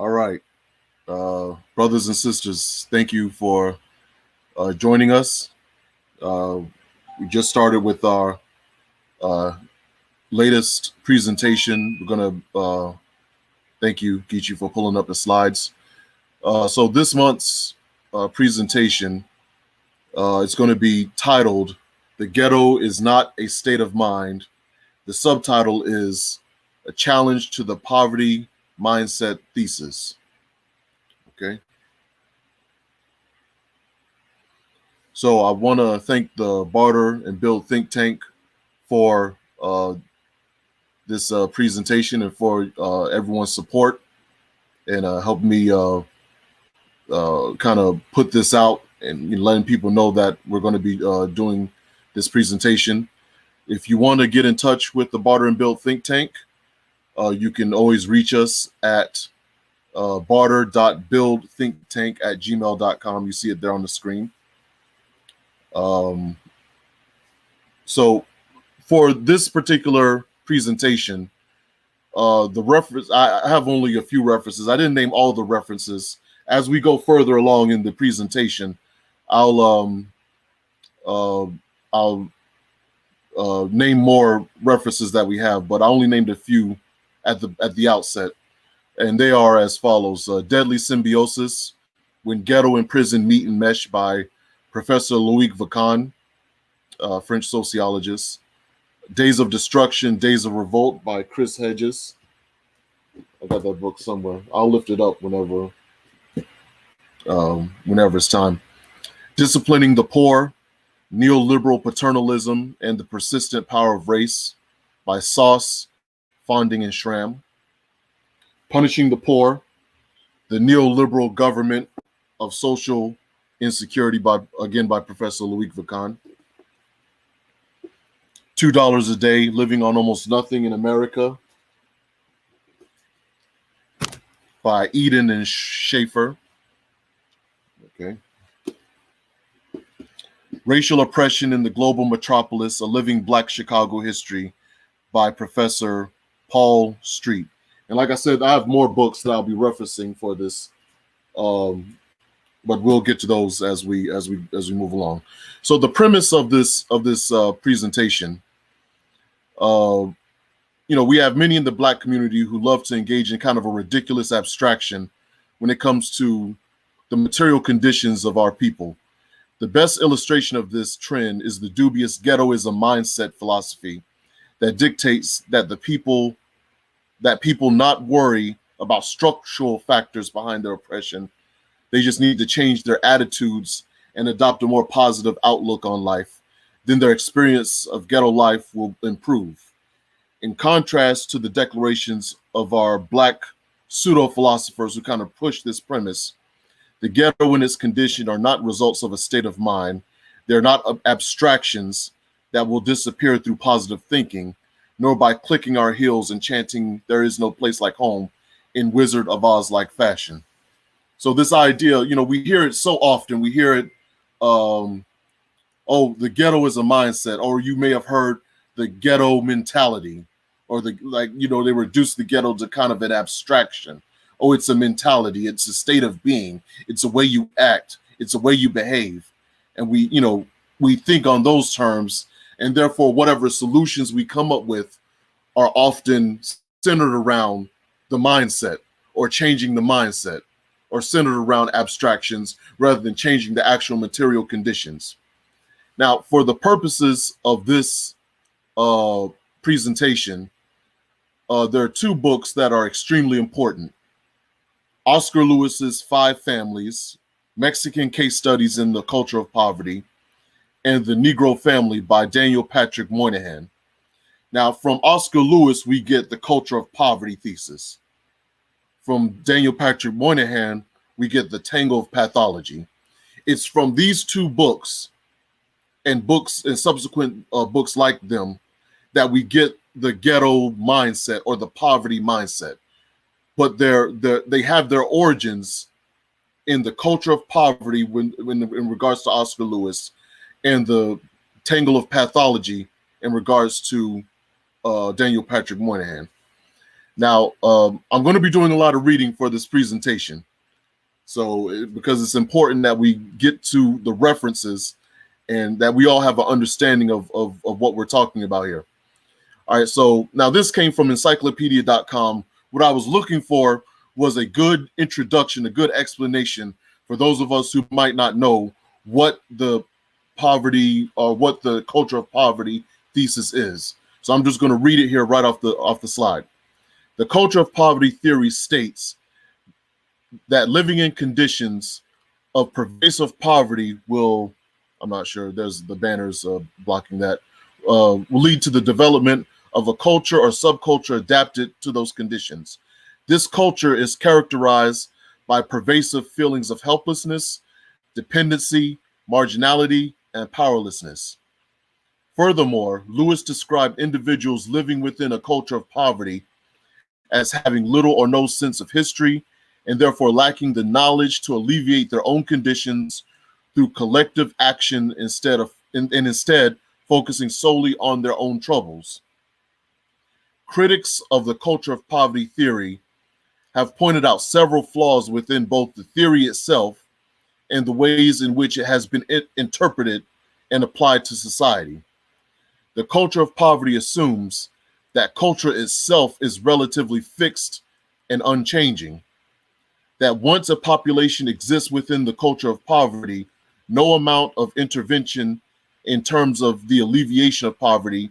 All right, brothers and sisters, thank you for joining us. Uh, we just started with our uh, latest presentation. We're going to thank you, Geechee, for pulling up the slides. So this month's presentation is going to be titled, "The Ghetto is Not a State of Mind." The subtitle is "A Challenge to the Poverty Mindset Thesis." Okay. So I want to thank the Barter and Build think tank for this presentation and for everyone's support and helping me kind of put this out and letting people know that we're going to be doing this presentation. If you want to get in touch with the Barter and Build think tank, you can always reach us at barter.buildthinktank@gmail.com. You see it there on the screen. So for this particular presentation, the reference, I have only a few references. I didn't name all the references. As we go further along in the presentation, I'll name more references that we have, but I only named a few at the outset, and they are as follows: "Deadly Symbiosis: When Ghetto and Prison Meet and Mesh" by Professor Loic Vacan, French sociologist. "Days of Destruction, Days of Revolt" by Chris Hedges. I got that book somewhere. I'll lift it up whenever it's time. "Disciplining the Poor: Neoliberal Paternalism and the Persistent Power of Race" by Sauce, Fonding, and Schramm. "Punishing the Poor: The Neoliberal Government of Social Insecurity" by Professor Loic Vacan. $2 a Day: Living on Almost Nothing in America" by Eden and Schaefer. Okay. "Racial Oppression in the Global Metropolis: A Living Black Chicago History" by Professor Paul Street. And like I said, I have more books that I'll be referencing for this, but we'll get to those as we move along. So the premise of this presentation, we have many in the Black community who love to engage in kind of a ridiculous abstraction when it comes to the material conditions of our people. The best illustration of this trend is the dubious ghettoism mindset philosophy that dictates that people not worry about structural factors behind their oppression. They just need to change their attitudes and adopt a more positive outlook on life. Then their experience of ghetto life will improve. In contrast to the declarations of our Black pseudo-philosophers who kind of push this premise, the ghetto and its condition are not results of a state of mind. They're not abstractions that will disappear through positive thinking, nor by clicking our heels and chanting "there is no place like home" in Wizard of Oz-like fashion. So this idea, we hear it so often. We hear it, the ghetto is a mindset, or you may have heard the ghetto mentality, or they reduce the ghetto to kind of an abstraction. Oh, it's a mentality, it's a state of being, it's a way you act, it's a way you behave. And we think on those terms, and therefore whatever solutions we come up with are often centered around the mindset, or changing the mindset, or centered around abstractions rather than changing the actual material conditions. Now, for the purposes of this presentation, there are two books that are extremely important. Oscar Lewis's 5 Families: Mexican Case Studies in the Culture of Poverty, and The Negro Family by Daniel Patrick Moynihan. Now, from Oscar Lewis, we get the culture of poverty thesis. From Daniel Patrick Moynihan, we get the tangle of pathology. It's from these two books and subsequent books like them that we get the ghetto mindset or the poverty mindset. But they have their origins in the culture of poverty in regards to Oscar Lewis, and the tangle of pathology in regards to Daniel Patrick Moynihan. Now, I'm going to be doing a lot of reading for this presentation. So, because it's important that we get to the references and that we all have an understanding of what we're talking about here. All right, so now this came from encyclopedia.com. What I was looking for was a good introduction, a good explanation for those of us who might not know what the poverty or what the culture of poverty thesis is. So I'm just going to read it here right off the slide. The culture of poverty theory states that living in conditions of pervasive poverty will, I'm not sure, there's the banners blocking that, will lead to the development of a culture or subculture adapted to those conditions. This culture is characterized by pervasive feelings of helplessness, dependency, marginality, and powerlessness. Furthermore, Lewis described individuals living within a culture of poverty as having little or no sense of history and therefore lacking the knowledge to alleviate their own conditions through collective action instead focusing solely on their own troubles. Critics of the culture of poverty theory have pointed out several flaws within both the theory itself and the ways in which it has been interpreted and applied to society. The culture of poverty assumes that culture itself is relatively fixed and unchanging, that once a population exists within the culture of poverty, no amount of intervention in terms of the alleviation of poverty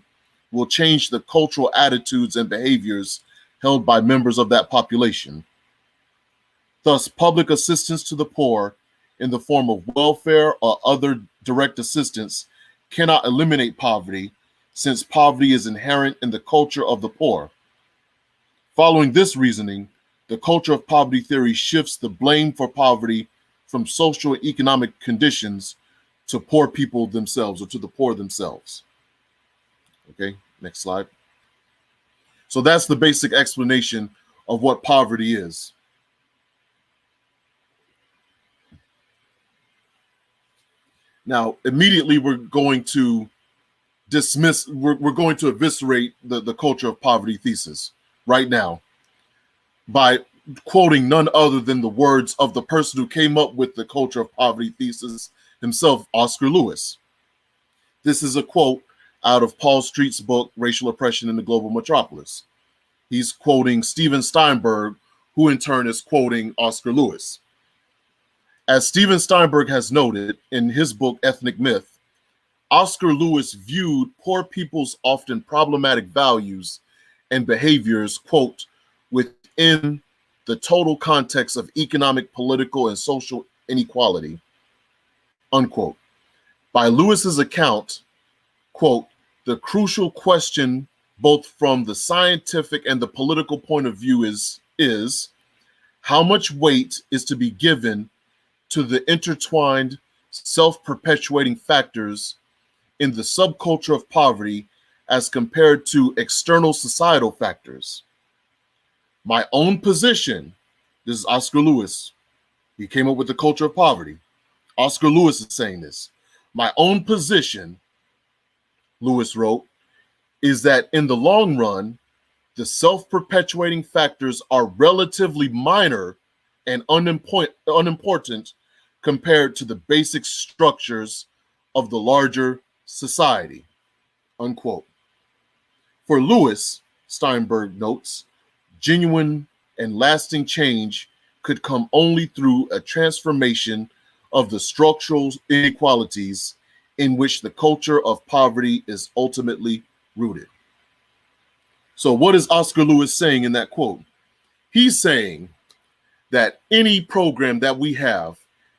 will change the cultural attitudes and behaviors held by members of that population. Thus, public assistance to the poor in the form of welfare or other direct assistance cannot eliminate poverty, since poverty is inherent in the culture of the poor. Following this reasoning, the culture of poverty theory shifts the blame for poverty from social and economic conditions to poor people themselves, or to the poor themselves. Okay, next slide. So that's the basic explanation of what poverty is. Now, immediately we're going to we're going to eviscerate the culture of poverty thesis right now by quoting none other than the words of the person who came up with the culture of poverty thesis himself, Oscar Lewis. This is a quote out of Paul Street's book, Racial Oppression in the Global Metropolis. He's quoting Steven Steinberg, who in turn is quoting Oscar Lewis. As Steven Steinberg has noted in his book, Ethnic Myth, Oscar Lewis viewed poor people's often problematic values and behaviors, quote, within the total context of economic, political, and social inequality, unquote. By Lewis's account, quote, the crucial question, both from the scientific and the political point of view, is how much weight is to be given to the intertwined, self-perpetuating factors in the subculture of poverty as compared to external societal factors. My own position, this is Oscar Lewis, he came up with the culture of poverty. Oscar Lewis is saying this. My own position, Lewis wrote, is that in the long run, the self-perpetuating factors are relatively minor and unimportant compared to the basic structures of the larger society, unquote. For Lewis, Steinberg notes, genuine and lasting change could come only through a transformation of the structural inequalities in which the culture of poverty is ultimately rooted. So what is Oscar Lewis saying in that quote? He's saying that any program that we have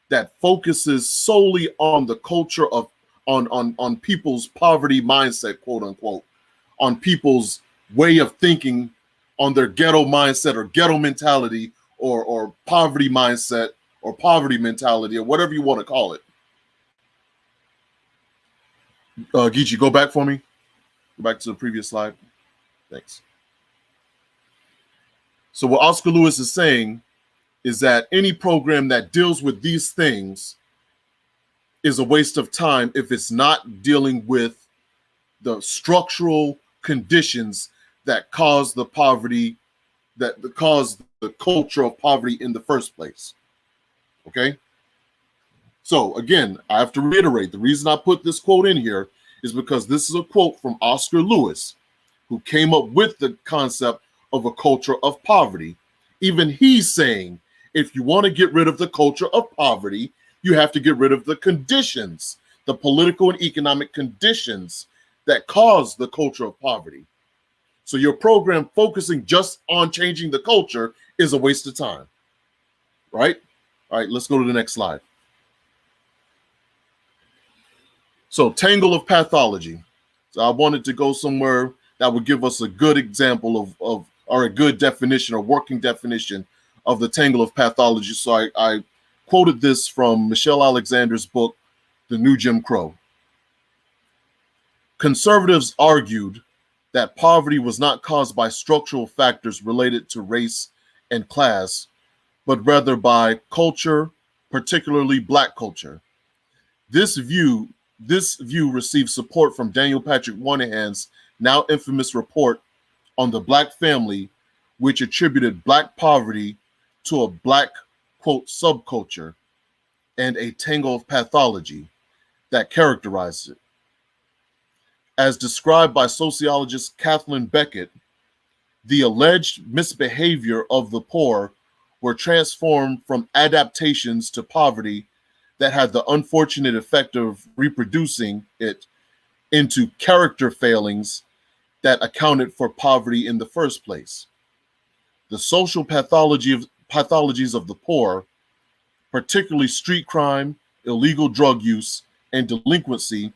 that focuses solely on the culture of on people's poverty mindset, quote unquote, on people's way of thinking, on their ghetto mindset or ghetto mentality or poverty mindset or poverty mentality or whatever you want to call it. Geechee, go back for me. Go back to the previous slide. Thanks. So what Oscar Lewis is saying is that any program that deals with these things is a waste of time if it's not dealing with the structural conditions that cause the poverty that caused the culture of poverty in the first place. Okay? So again, I have to reiterate, the reason I put this quote in here is because this is a quote from Oscar Lewis, who came up with the concept of a culture of poverty. Even he's saying, if you want to get rid of the culture of poverty, you have to get rid of the conditions, the political and economic conditions that cause the culture of poverty. So your program focusing just on changing the culture is a waste of time, right? All right, let's go to the next slide. So tangle of pathology. So I wanted to go somewhere that would give us a good example of or a good definition or working definition of the tangle of pathology. So I quoted this from Michelle Alexander's book, The New Jim Crow. Conservatives argued that poverty was not caused by structural factors related to race and class, but rather by culture, particularly Black culture. This view received support from Daniel Patrick Moynihan's now infamous report on the Black family, which attributed Black poverty to a Black, quote, subculture and a tangle of pathology that characterized it. As described by sociologist Kathleen Beckett, the alleged misbehavior of the poor were transformed from adaptations to poverty that had the unfortunate effect of reproducing it into character failings that accounted for poverty in the first place. The social pathologies of the poor, particularly street crime, illegal drug use, and delinquency,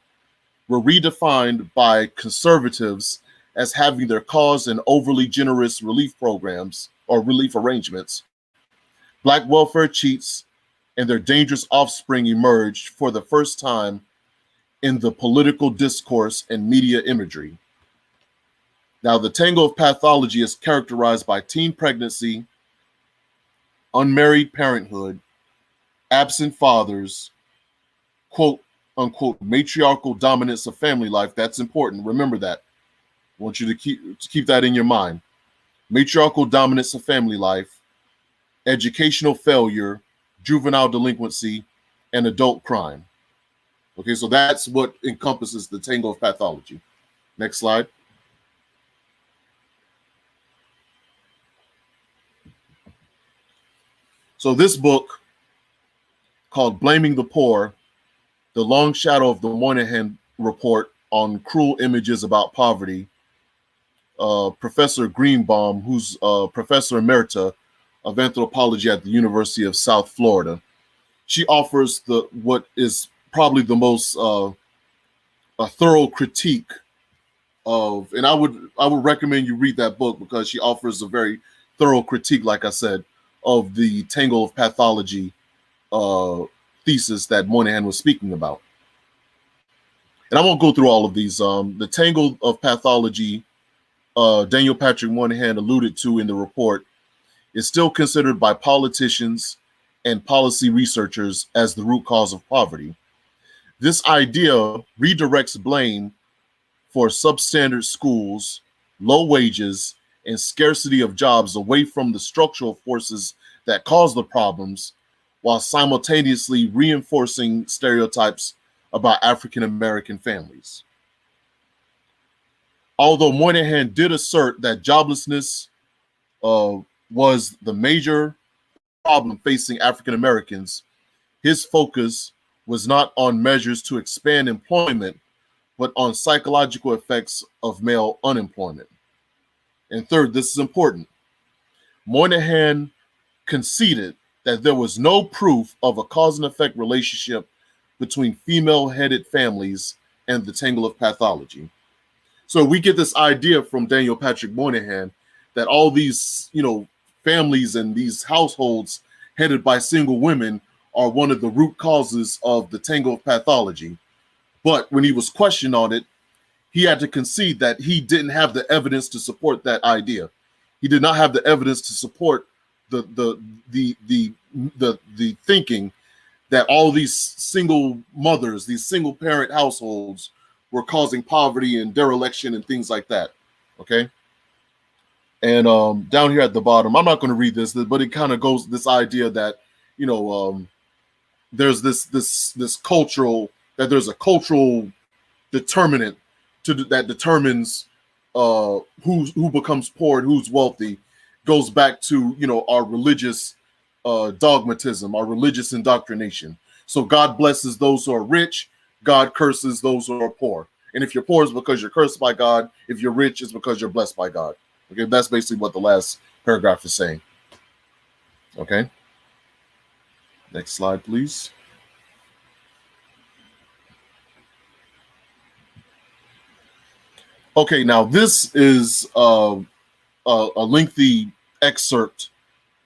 were redefined by conservatives as having their cause in overly generous relief programs or relief arrangements. Black welfare cheats and their dangerous offspring emerged for the first time in the political discourse and media imagery. Now, the tangle of pathology is characterized by teen pregnancy, unmarried parenthood, absent fathers, quote unquote, matriarchal dominance of family life. That's important. Remember that. I want you to keep that in your mind. Matriarchal dominance of family life, educational failure, juvenile delinquency, and adult crime. Okay, so that's what encompasses the tangle of pathology. Next slide. So this book, called Blaming the Poor, The Long Shadow of the Moynihan Report on Cruel Images About Poverty, Professor Greenbaum, who's Professor Emerita of Anthropology at the University of South Florida, she offers what is probably the most a thorough critique of, and I would recommend you read that book because she offers a very thorough critique, like I said, of the tangle of pathology thesis that Moynihan was speaking about. And I won't go through all of these. The tangle of pathology Daniel Patrick Moynihan alluded to in the report is still considered by politicians and policy researchers as the root cause of poverty. This idea redirects blame for substandard schools, low wages, and scarcity of jobs away from the structural forces that cause the problems, while simultaneously reinforcing stereotypes about African American families. Although Moynihan did assert that joblessness was the major problem facing African Americans, his focus was not on measures to expand employment, but on psychological effects of male unemployment. And third, this is important, Moynihan conceded that there was no proof of a cause and effect relationship between female-headed families and the tangle of pathology. So we get this idea from Daniel Patrick Moynihan that all these, families and these households headed by single women are one of the root causes of the tangle of pathology. But when he was questioned on it, he had to concede that he didn't have the evidence to support that idea. He did not have the evidence to support the thinking that all these single mothers, these single parent households were causing poverty and dereliction and things like that. Okay. And down here at the bottom, I'm not going to read this, but it kind of goes this idea that, you know, there's this cultural, that there's a cultural determinant that determines who becomes poor and who's wealthy. Goes back to, you know, our religious dogmatism, our religious indoctrination. So God blesses those who are rich, God curses those who are poor. And if you're poor, it's because you're cursed by God. If you're rich, it's because you're blessed by God. Okay, that's basically what the last paragraph is saying. Okay. Next slide, please. Okay, now this is a lengthy excerpt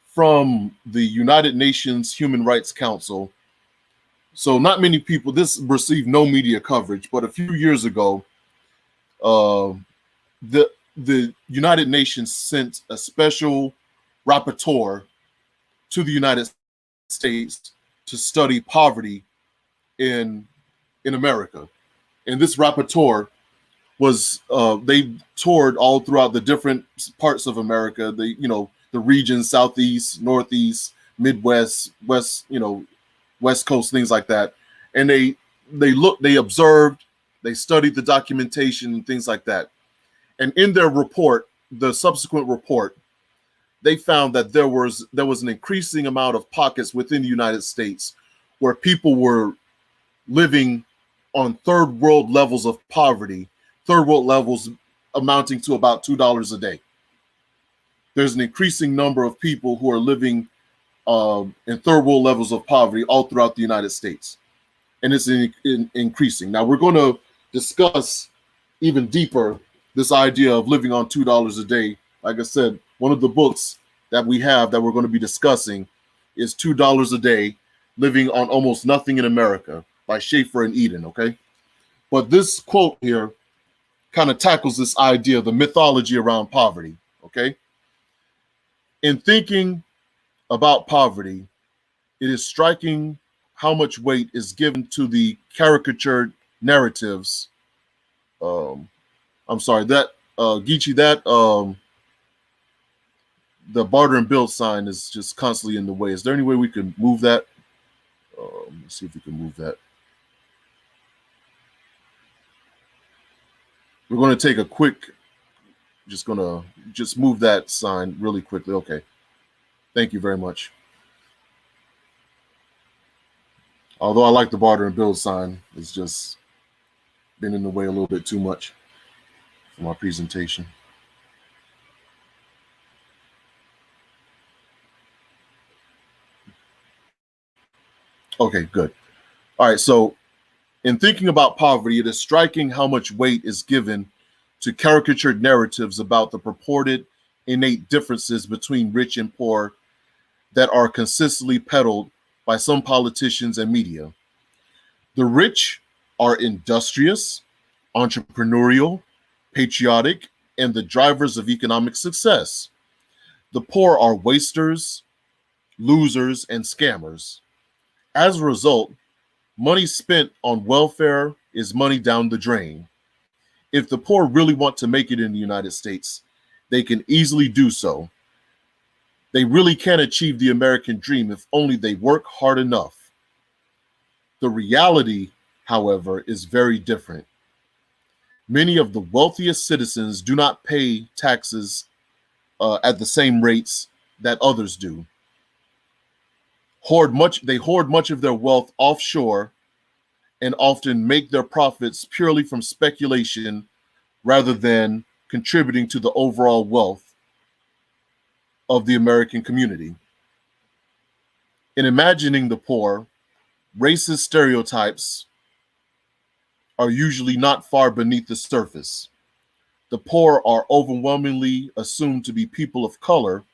from the United Nations Human Rights Council. So not many people, this received no media coverage, but a few years ago, uh, the United Nations sent a special rapporteur to the United States to study poverty in America. And this rapporteur was they toured all throughout the different parts of America, the regions, southeast, northeast, Midwest, west, West Coast, things like that. And they observed, they studied the documentation and things like that. And in their report, the subsequent report, they found that there was an increasing amount of pockets within the United States where people were living on third world levels of poverty, third world levels amounting to about $2 a day. There's an increasing number of people who are living in third world levels of poverty all throughout the United States. And it's increasing. Now we're going to discuss even deeper this idea of living on $2 a day. Like I said, one of the books that we have that we're going to be discussing is $2 a Day, Living on Almost Nothing in America by Schaefer and Eden, okay? But this quote here kind of tackles this idea, the mythology around poverty, okay? In thinking about poverty, it is striking how much weight is given to the caricatured narratives. I'm sorry, that Geechee, that the barter and build sign is just constantly in the way. Is there any way we can move that? Let's see if we can move that. We're going to take a quick, just move that sign really quickly. Okay. Thank you very much. Although I like the barter and build sign, it's just been in the way a little bit too much for my presentation. Okay, good. All right, so in thinking about poverty, it is striking how much weight is given to caricatured narratives about the purported innate differences between rich and poor that are consistently peddled by some politicians and media. The rich are industrious, entrepreneurial, patriotic, and the drivers of economic success. The poor are wasters, losers, and scammers. As a result, money spent on welfare is money down the drain. If the poor really want to make it in the United States, they can easily do so. They really can achieve the American dream if only they work hard enough. The reality, however, is very different. Many of the wealthiest citizens do not pay taxes at the same rates that others do. They hoard much of their wealth offshore and often make their profits purely from speculation rather than contributing to the overall wealth of the American community. In imagining the poor, racist stereotypes are usually not far beneath the surface. The poor are overwhelmingly assumed to be people of color,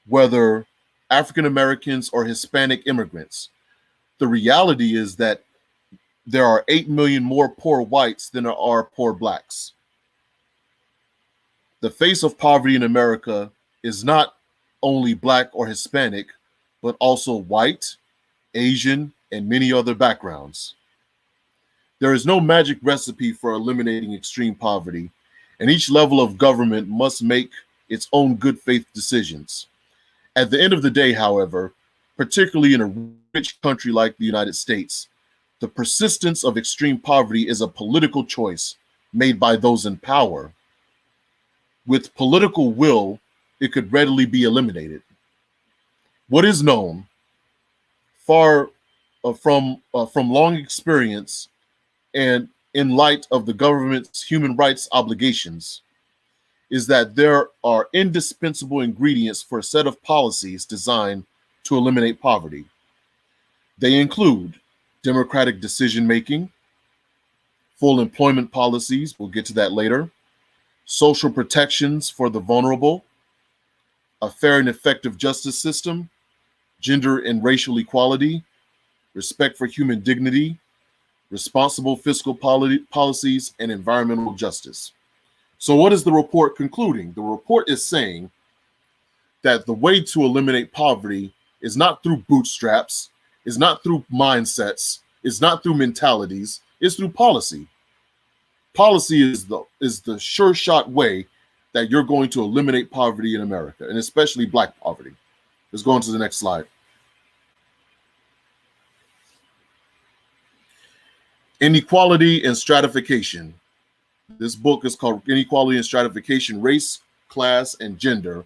whether African Americans or Hispanic immigrants. The reality is that there are 8 million more poor whites than there are poor blacks. The face of poverty in America is not only black or Hispanic, but also white, Asian, and many other backgrounds. There is no magic recipe for eliminating extreme poverty, and each level of government must make its own good faith decisions. At the end of the day, however, particularly in a rich country like the United States, the persistence of extreme poverty is a political choice made by those in power. With political will, it could readily be eliminated. What is known far from long experience and in light of the government's human rights obligations is that there are indispensable ingredients for a set of policies designed to eliminate poverty. They include democratic decision making, full employment policies, we'll get to that later, social protections for the vulnerable, a fair and effective justice system, gender and racial equality, respect for human dignity, responsible fiscal policies, and environmental justice. So what is the report concluding? The report is saying that the way to eliminate poverty is not through bootstraps, is not through mindsets, is not through mentalities, it's through policy. Policy is the sure shot way that you're going to eliminate poverty in America, and especially Black poverty. Let's go on to the next slide. Inequality and Stratification. This book is called Inequality and Stratification, Race, Class, and Gender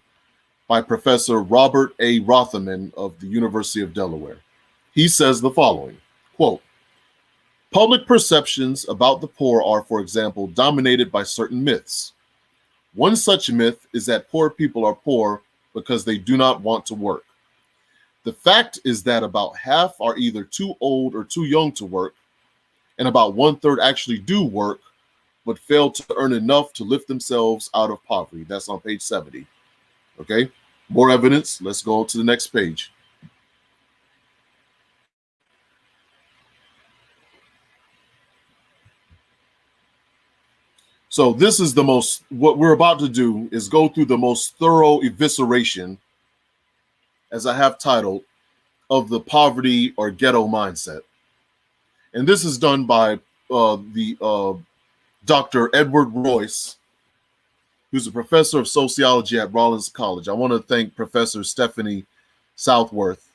by Professor Robert A. Rotherman of the University of Delaware. He says the following, quote, public perceptions about the poor are, for example, dominated by certain myths. One such myth is that poor people are poor because they do not want to work. The fact is that about half are either too old or too young to work, and about 1/3 actually do work, but fail to earn enough to lift themselves out of poverty. That's on page 70. Okay, more evidence. Let's go to the next page. So this is what we're about to do is go through the most thorough evisceration, as I have titled, of the poverty or ghetto mindset. And this is done by Dr. Edward Royce, who's a professor of sociology at Rollins College. I want to thank Professor Stephanie Southworth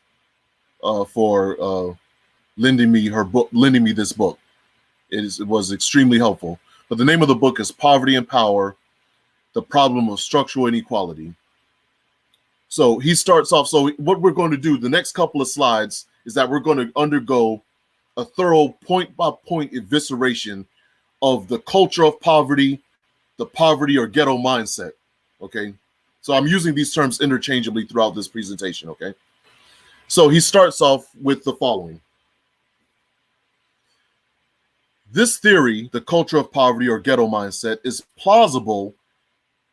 for lending me this book. It was extremely helpful. But the name of the book is Poverty and Power, The Problem of Structural Inequality. So he starts off, so what we're going to do, the next couple of slides, is that we're going to undergo a thorough point-by-point evisceration of the culture of poverty, the poverty or ghetto mindset, okay? So I'm using these terms interchangeably throughout this presentation, okay? So he starts off with the following. This theory, the culture of poverty or ghetto mindset, is plausible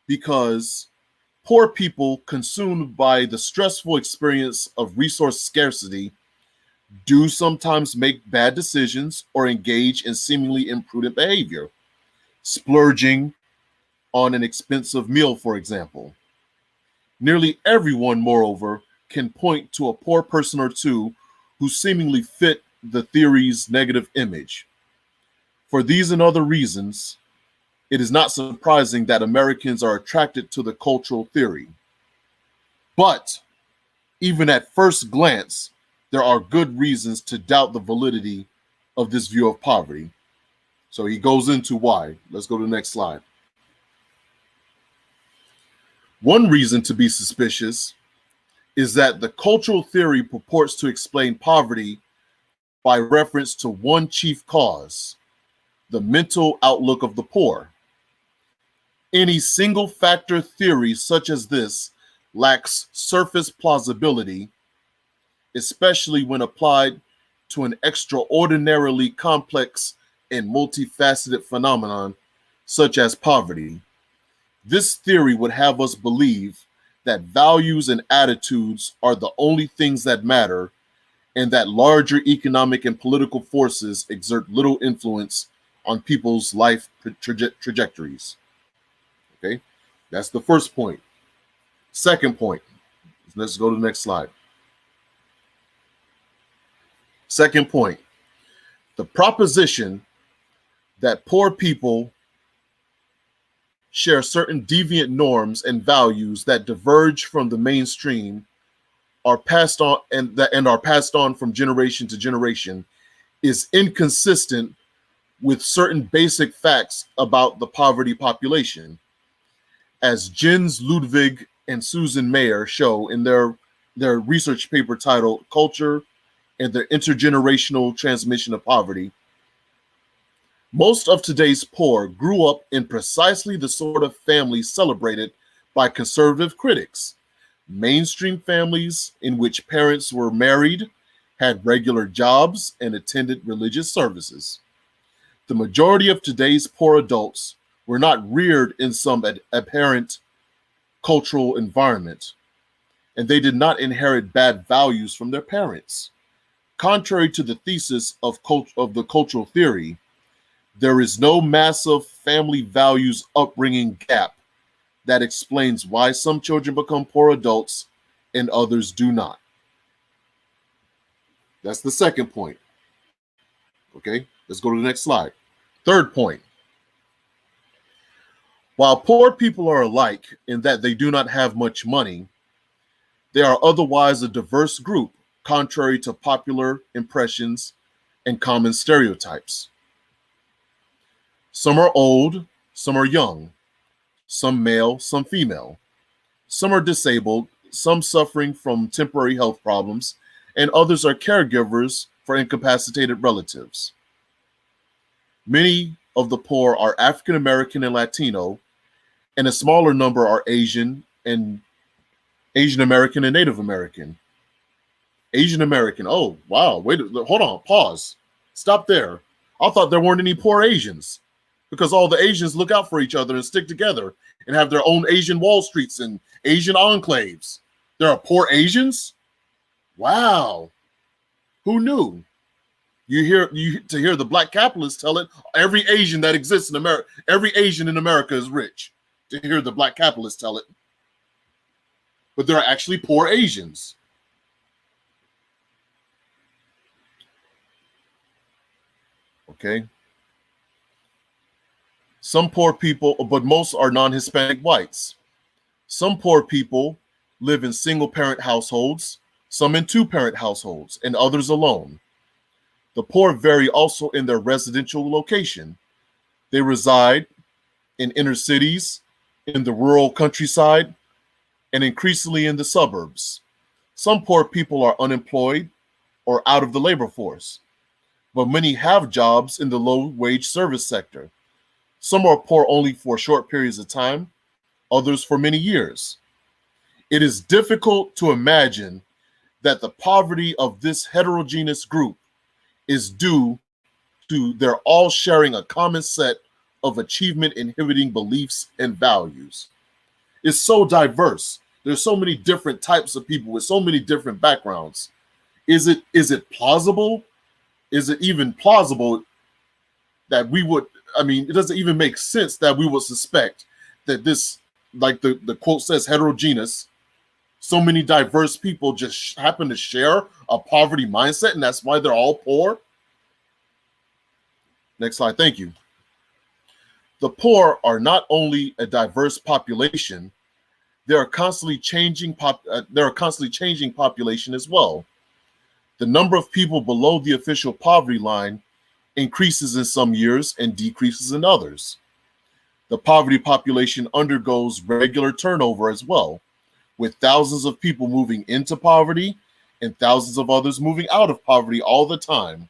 because poor people consumed by the stressful experience of resource scarcity do sometimes make bad decisions or engage in seemingly imprudent behavior, splurging on an expensive meal, for example. Nearly everyone, moreover, can point to a poor person or two who seemingly fit the theory's negative image. For these and other reasons, it is not surprising that Americans are attracted to the cultural theory. But even at first glance, there are good reasons to doubt the validity of this view of poverty. So he goes into why. Let's go to the next slide. One reason to be suspicious is that the cultural theory purports to explain poverty by reference to one chief cause, the mental outlook of the poor. Any single factor theory such as this lacks surface plausibility, especially when applied to an extraordinarily complex and multifaceted phenomenon such as poverty. This theory would have us believe that values and attitudes are the only things that matter, and that larger economic and political forces exert little influence on people's life trajectories. Okay, that's the first point. Second point, let's go to the next slide. Second point, the proposition that poor people share certain deviant norms and values that diverge from the mainstream are passed on and are passed on from generation to generation is inconsistent with certain basic facts about the poverty population, as Jens Ludwig and Susan Mayer show in their research paper titled Culture and the Intergenerational Transmission of Poverty. Most of today's poor grew up in precisely the sort of families celebrated by conservative critics. Mainstream families in which parents were married, had regular jobs, and attended religious services. The majority of today's poor adults were not reared in some apparent cultural environment, and they did not inherit bad values from their parents. Contrary to the thesis of the cultural theory, there is no massive family values upbringing gap that explains why some children become poor adults and others do not. That's the second point. Okay, let's go to the next slide. Third point. While poor people are alike in that they do not have much money, they are otherwise a diverse group, contrary to popular impressions and common stereotypes. Some are old, some are young, some male, some female. Some are disabled, some suffering from temporary health problems, and others are caregivers for incapacitated relatives. Many of the poor are African American and Latino, and a smaller number are Asian American and Native American. Asian American, oh wow, wait, hold on, pause. Stop there. I thought there weren't any poor Asians, because all the Asians look out for each other and stick together and have their own Asian Wall Streets and Asian enclaves. There are poor Asians? Wow. Who knew? To hear the black capitalists tell it, every Asian that exists in America, every Asian in America is rich. To hear the black capitalists tell it. But there are actually poor Asians. Okay. Some poor people, but most are non-Hispanic whites. Some poor people live in single-parent households, some in two-parent households, and others alone. The poor vary also in their residential location. They reside in inner cities, in the rural countryside, and increasingly in the suburbs. Some poor people are unemployed or out of the labor force, but many have jobs in the low-wage service sector. Some are poor only for short periods of time, others for many years. It is difficult to imagine that the poverty of this heterogeneous group is due to their all sharing a common set of achievement inhibiting beliefs and values. It's so diverse. There's so many different types of people with so many different backgrounds. Is it plausible? Is it even plausible that we would, it doesn't even make sense that we would suspect that this, like the quote says, heterogeneous, so many diverse people just happen to share a poverty mindset, and that's why they're all poor? Next slide, thank you. The poor are not only a diverse population, they're a constantly changing population as well. The number of people below the official poverty line increases in some years and decreases in others. The poverty population undergoes regular turnover as well, with thousands of people moving into poverty and thousands of others moving out of poverty all the time.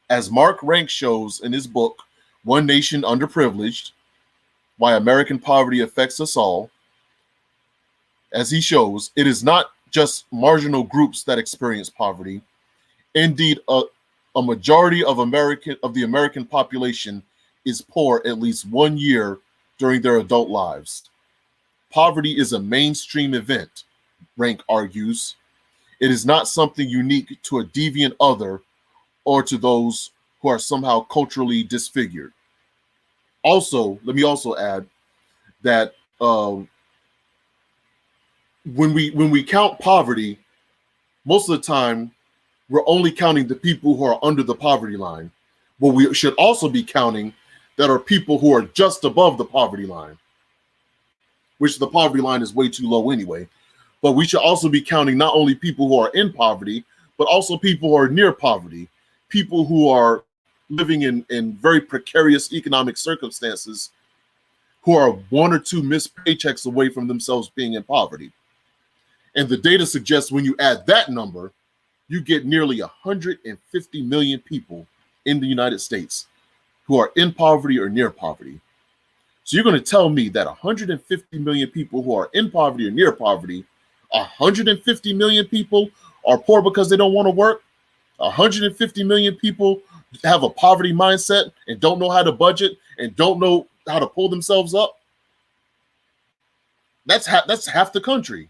As Mark Rank shows in his book, One Nation Underprivileged, Why American Poverty Affects Us All, as he shows, it is not just marginal groups that experience poverty. Indeed, a majority of the American population is poor at least 1 year during their adult lives. Poverty is a mainstream event, Rank argues. It is not something unique to a deviant other or to those who are somehow culturally disfigured. Also, let me also add that when we count poverty, most of the time we're only counting the people who are under the poverty line, but we should also be counting that are people who are just above the poverty line, which the poverty line is way too low anyway. But we should also be counting not only people who are in poverty, but also people who are near poverty, people who are living in very precarious economic circumstances, who are one or two missed paychecks away from themselves being in poverty. And the data suggests when you add that number, you get nearly 150 million people in the United States who are in poverty or near poverty. So you're going to tell me that 150 million people who are in poverty or near poverty, 150 million people are poor because they don't want to work, 150 million people have a poverty mindset and don't know how to budget and don't know how to pull themselves up? That's half the country.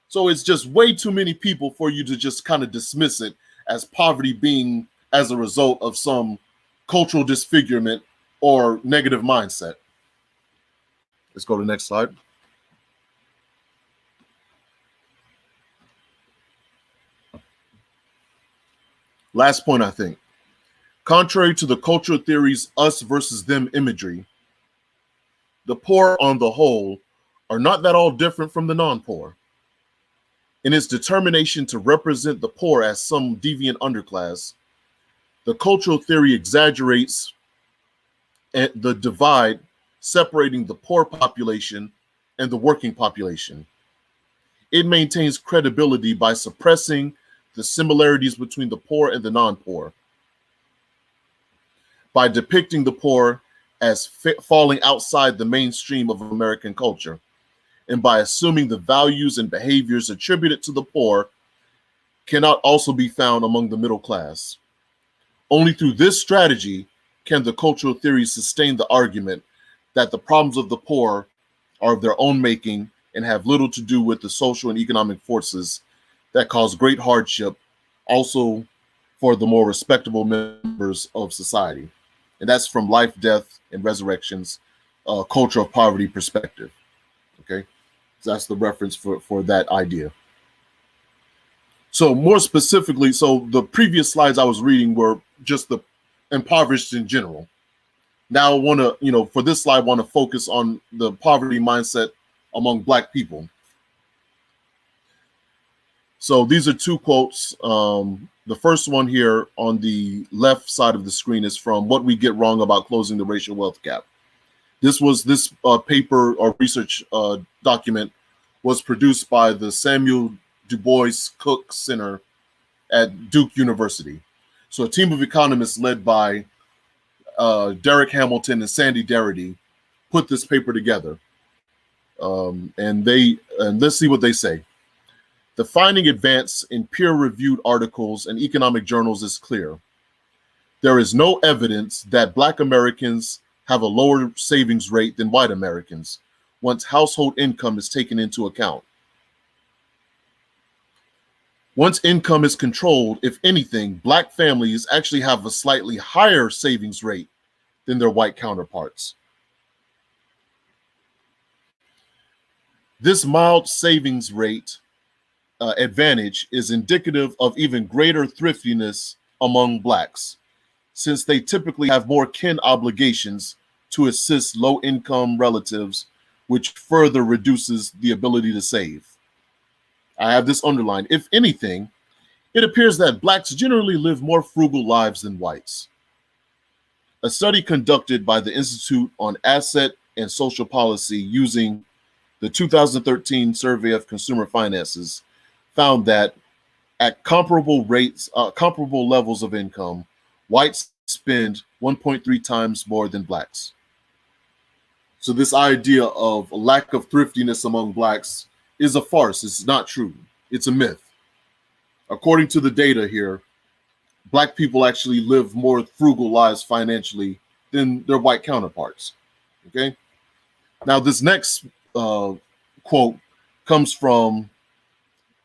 So it's just way too many people for you to just kind of dismiss it as poverty being as a result of some cultural disfigurement or negative mindset. Let's go to the next slide. Last point, I think. Contrary to the cultural theory's us versus them imagery, the poor on the whole are not that all different from the non-poor. In its determination to represent the poor as some deviant underclass, the cultural theory exaggerates the divide separating the poor population and the working population. It maintains credibility by suppressing the similarities between the poor and the non-poor, by depicting the poor as falling outside the mainstream of American culture, and by assuming the values and behaviors attributed to the poor cannot also be found among the middle class. Only through this strategy can the cultural theory sustain the argument that the problems of the poor are of their own making and have little to do with the social and economic forces that cause great hardship also for the more respectable members of society. And that's from Life, Death, and Resurrection's Culture of Poverty perspective. Okay, so that's the reference for that idea. So more specifically, so the previous slides I was reading were just the impoverished in general. Now I want to, for this slide, I want to focus on the poverty mindset among Black people. So these are two quotes. The first one here on the left side of the screen is from What We Get Wrong About Closing the Racial Wealth Gap. This paper or research document was produced by the Samuel Du Bois Cook Center at Duke University. So a team of economists led by Derek Hamilton and Sandy Darity put this paper together. And let's see what they say. The finding advance in peer-reviewed articles and economic journals is clear. There is no evidence that Black Americans have a lower savings rate than white Americans once household income is taken into account. Once income is controlled, if anything, Black families actually have a slightly higher savings rate than their white counterparts. This mild savings rate advantage is indicative of even greater thriftiness among Blacks, since they typically have more kin obligations to assist low-income relatives, which further reduces the ability to save. I have this underlined. If anything, it appears that Blacks generally live more frugal lives than whites. A study conducted by the Institute on Asset and Social Policy using the 2013 Survey of Consumer Finances found that at comparable levels of income, whites spend 1.3 times more than Blacks. So this idea of lack of thriftiness among Blacks is a farce. It's not true. It's a myth. According to the data here, Black people actually live more frugal lives financially than their white counterparts. Okay. Now this next quote comes from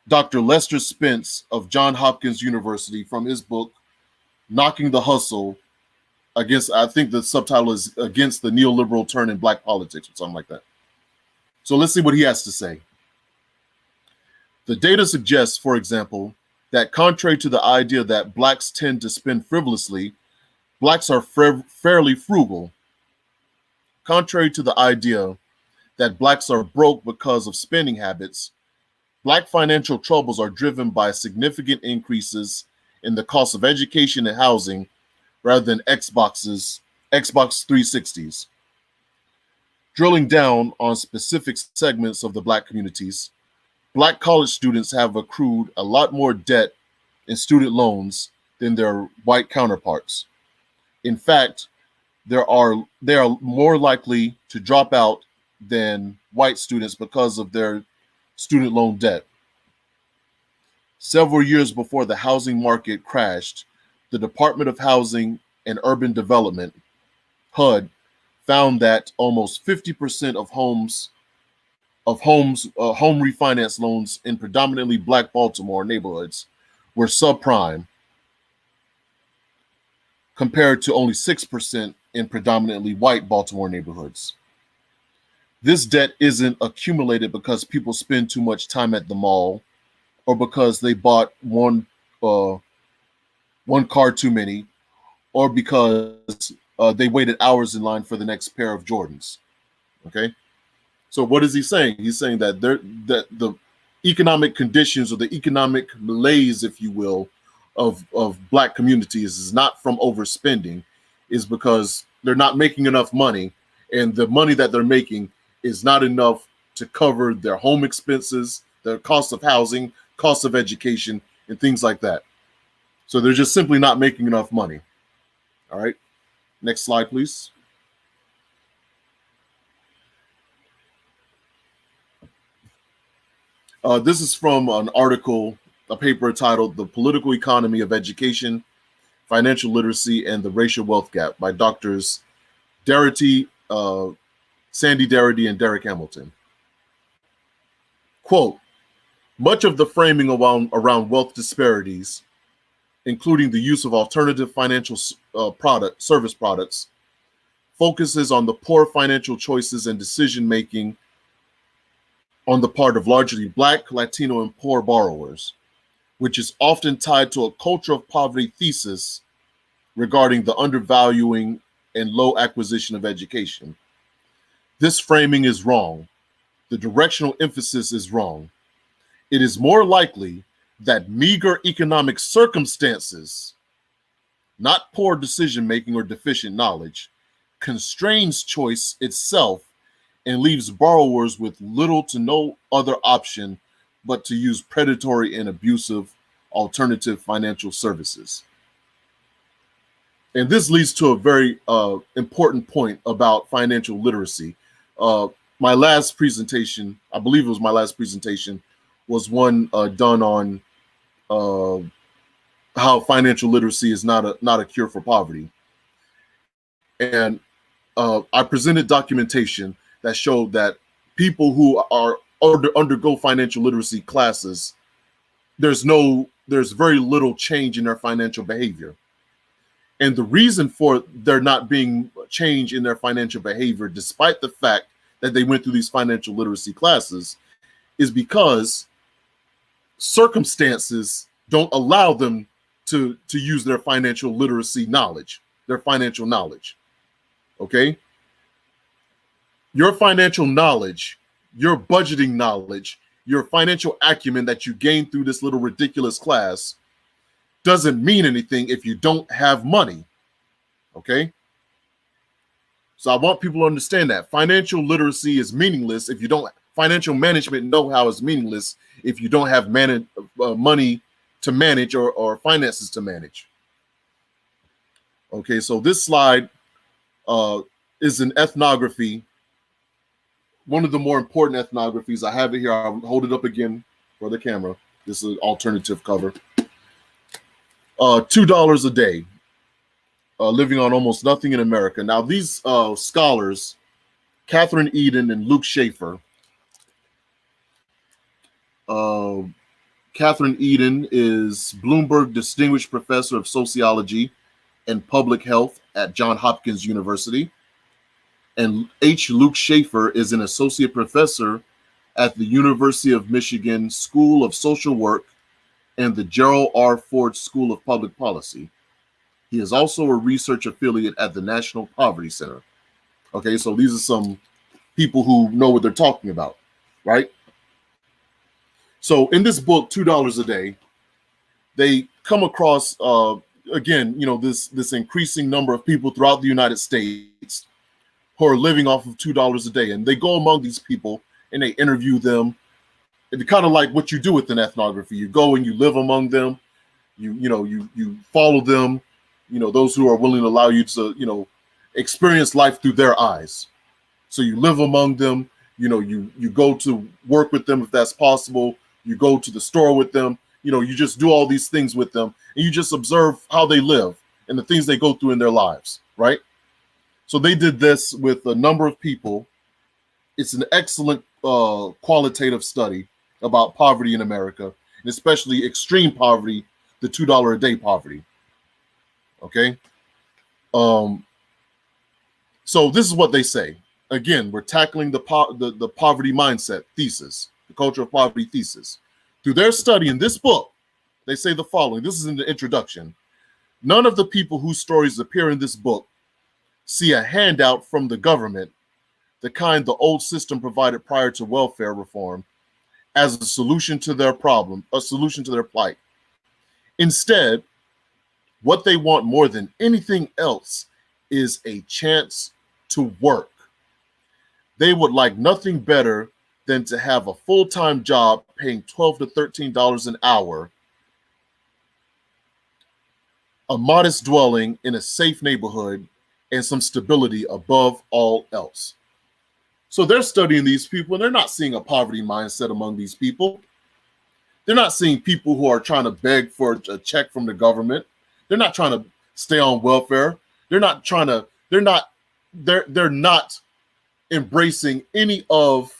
Dr. Lester Spence of Johns Hopkins University from his book, Knocking the Hustle Against, I think the subtitle is Against the Neoliberal Turn in Black Politics or something like that. So let's see what he has to say. The data suggests, for example, that contrary to the idea that Blacks tend to spend frivolously, Blacks are fairly frugal. Contrary to the idea that blacks are broke because of spending habits, black financial troubles are driven by significant increases in the cost of education and housing rather than Xbox 360s. Drilling down on specific segments of the black communities, black college students have accrued a lot more debt in student loans than their white counterparts. In fact, they are more likely to drop out than white students because of their student loan debt. Several years before the housing market crashed, the Department of Housing and Urban Development, HUD, found that almost 50% of home refinance loans in predominantly black Baltimore neighborhoods were subprime, compared to only 6% in predominantly white Baltimore neighborhoods. This debt isn't accumulated because people spend too much time at the mall or because they bought one car too many, or because they waited hours in line for the next pair of Jordans. Okay, so what is he saying? He's saying that the economic conditions or the economic malaise, if you will, of black communities is not from overspending, is because they're not making enough money, and the money that they're making is not enough to cover their home expenses, their cost of housing, cost of education, and things like that. So they're just simply not making enough money. All right, next slide, please. This is from an article, a paper titled "The Political Economy of Education, Financial Literacy, and the Racial Wealth Gap" by doctors Sandy Darity and Derek Hamilton. Quote, much of the framing around wealth disparities, including the use of alternative financial service products, focuses on the poor financial choices and decision-making on the part of largely Black, Latino, and poor borrowers, which is often tied to a culture of poverty thesis regarding the undervaluing and low acquisition of education. This framing is wrong. The directional emphasis is wrong. It is more likely that meager economic circumstances, not poor decision-making or deficient knowledge, constrains choice itself and leaves borrowers with little to no other option but to use predatory and abusive alternative financial services. And this leads to a very important point about financial literacy. My last presentation, I believe it was my last presentation, was one done on how financial literacy is not a cure for poverty. And I presented documentation that showed that people who undergo financial literacy classes, there's very little change in their financial behavior. And the reason for there not being change in their financial behavior, despite the fact that they went through these financial literacy classes, is because circumstances don't allow them to use their financial literacy knowledge, their financial knowledge. Okay? Your financial knowledge, your budgeting knowledge, your financial acumen that you gain through this little ridiculous class doesn't mean anything if you don't have money. Okay? So I want people to understand that financial literacy is meaningless if you don't, financial management know-how is meaningless if you don't have money to manage or finances to manage. Okay, so this slide is an ethnography, one of the more important ethnographies. I have it here. I'll hold it up again for the camera. This is an alternative cover. $2 a day, living on almost nothing in America. Now, these scholars, Catherine Eden and Luke Schaefer. Catherine Eden is Bloomberg Distinguished Professor of Sociology and Public Health at Johns Hopkins University. And Luke Schaefer is an Associate Professor at the University of Michigan School of Social Work and the Gerald R. Ford School of Public Policy. He is also a research affiliate at the National Poverty Center. Okay, so these are some people who know what they're talking about, right? So in this book, $2 a day, they come across again, this increasing number of people throughout the United States who are living off of $2 a day, and they go among these people and they interview them. It's kind of like what you do with an ethnography. You go and you live among them. You follow them. Those who are willing to allow you to experience life through their eyes. So you live among them. You go to work with them if that's possible. You go to the store with them. You just do all these things with them, and you just observe how they live and the things they go through in their lives, right? So they did this with a number of people. It's an excellent qualitative study about poverty in America, and especially extreme poverty, the $2 a day poverty. Okay. So this is what they say. Again, we're tackling the poverty mindset thesis, the culture of poverty thesis. Through their study in this book, they say the following. This is in the introduction. None of the people whose stories appear in this book see a handout from the government, the kind the old system provided prior to welfare reform, as a solution to their problem, a solution to their plight. Instead, what they want more than anything else is a chance to work. They would like nothing better than to have a full-time job paying $12 to $13 an hour, a modest dwelling in a safe neighborhood, and some stability above all else. So they're studying these people, and they're not seeing a poverty mindset among these people. They're not seeing people who are trying to beg for a check from the government. They're not trying to stay on welfare. They're not embracing any of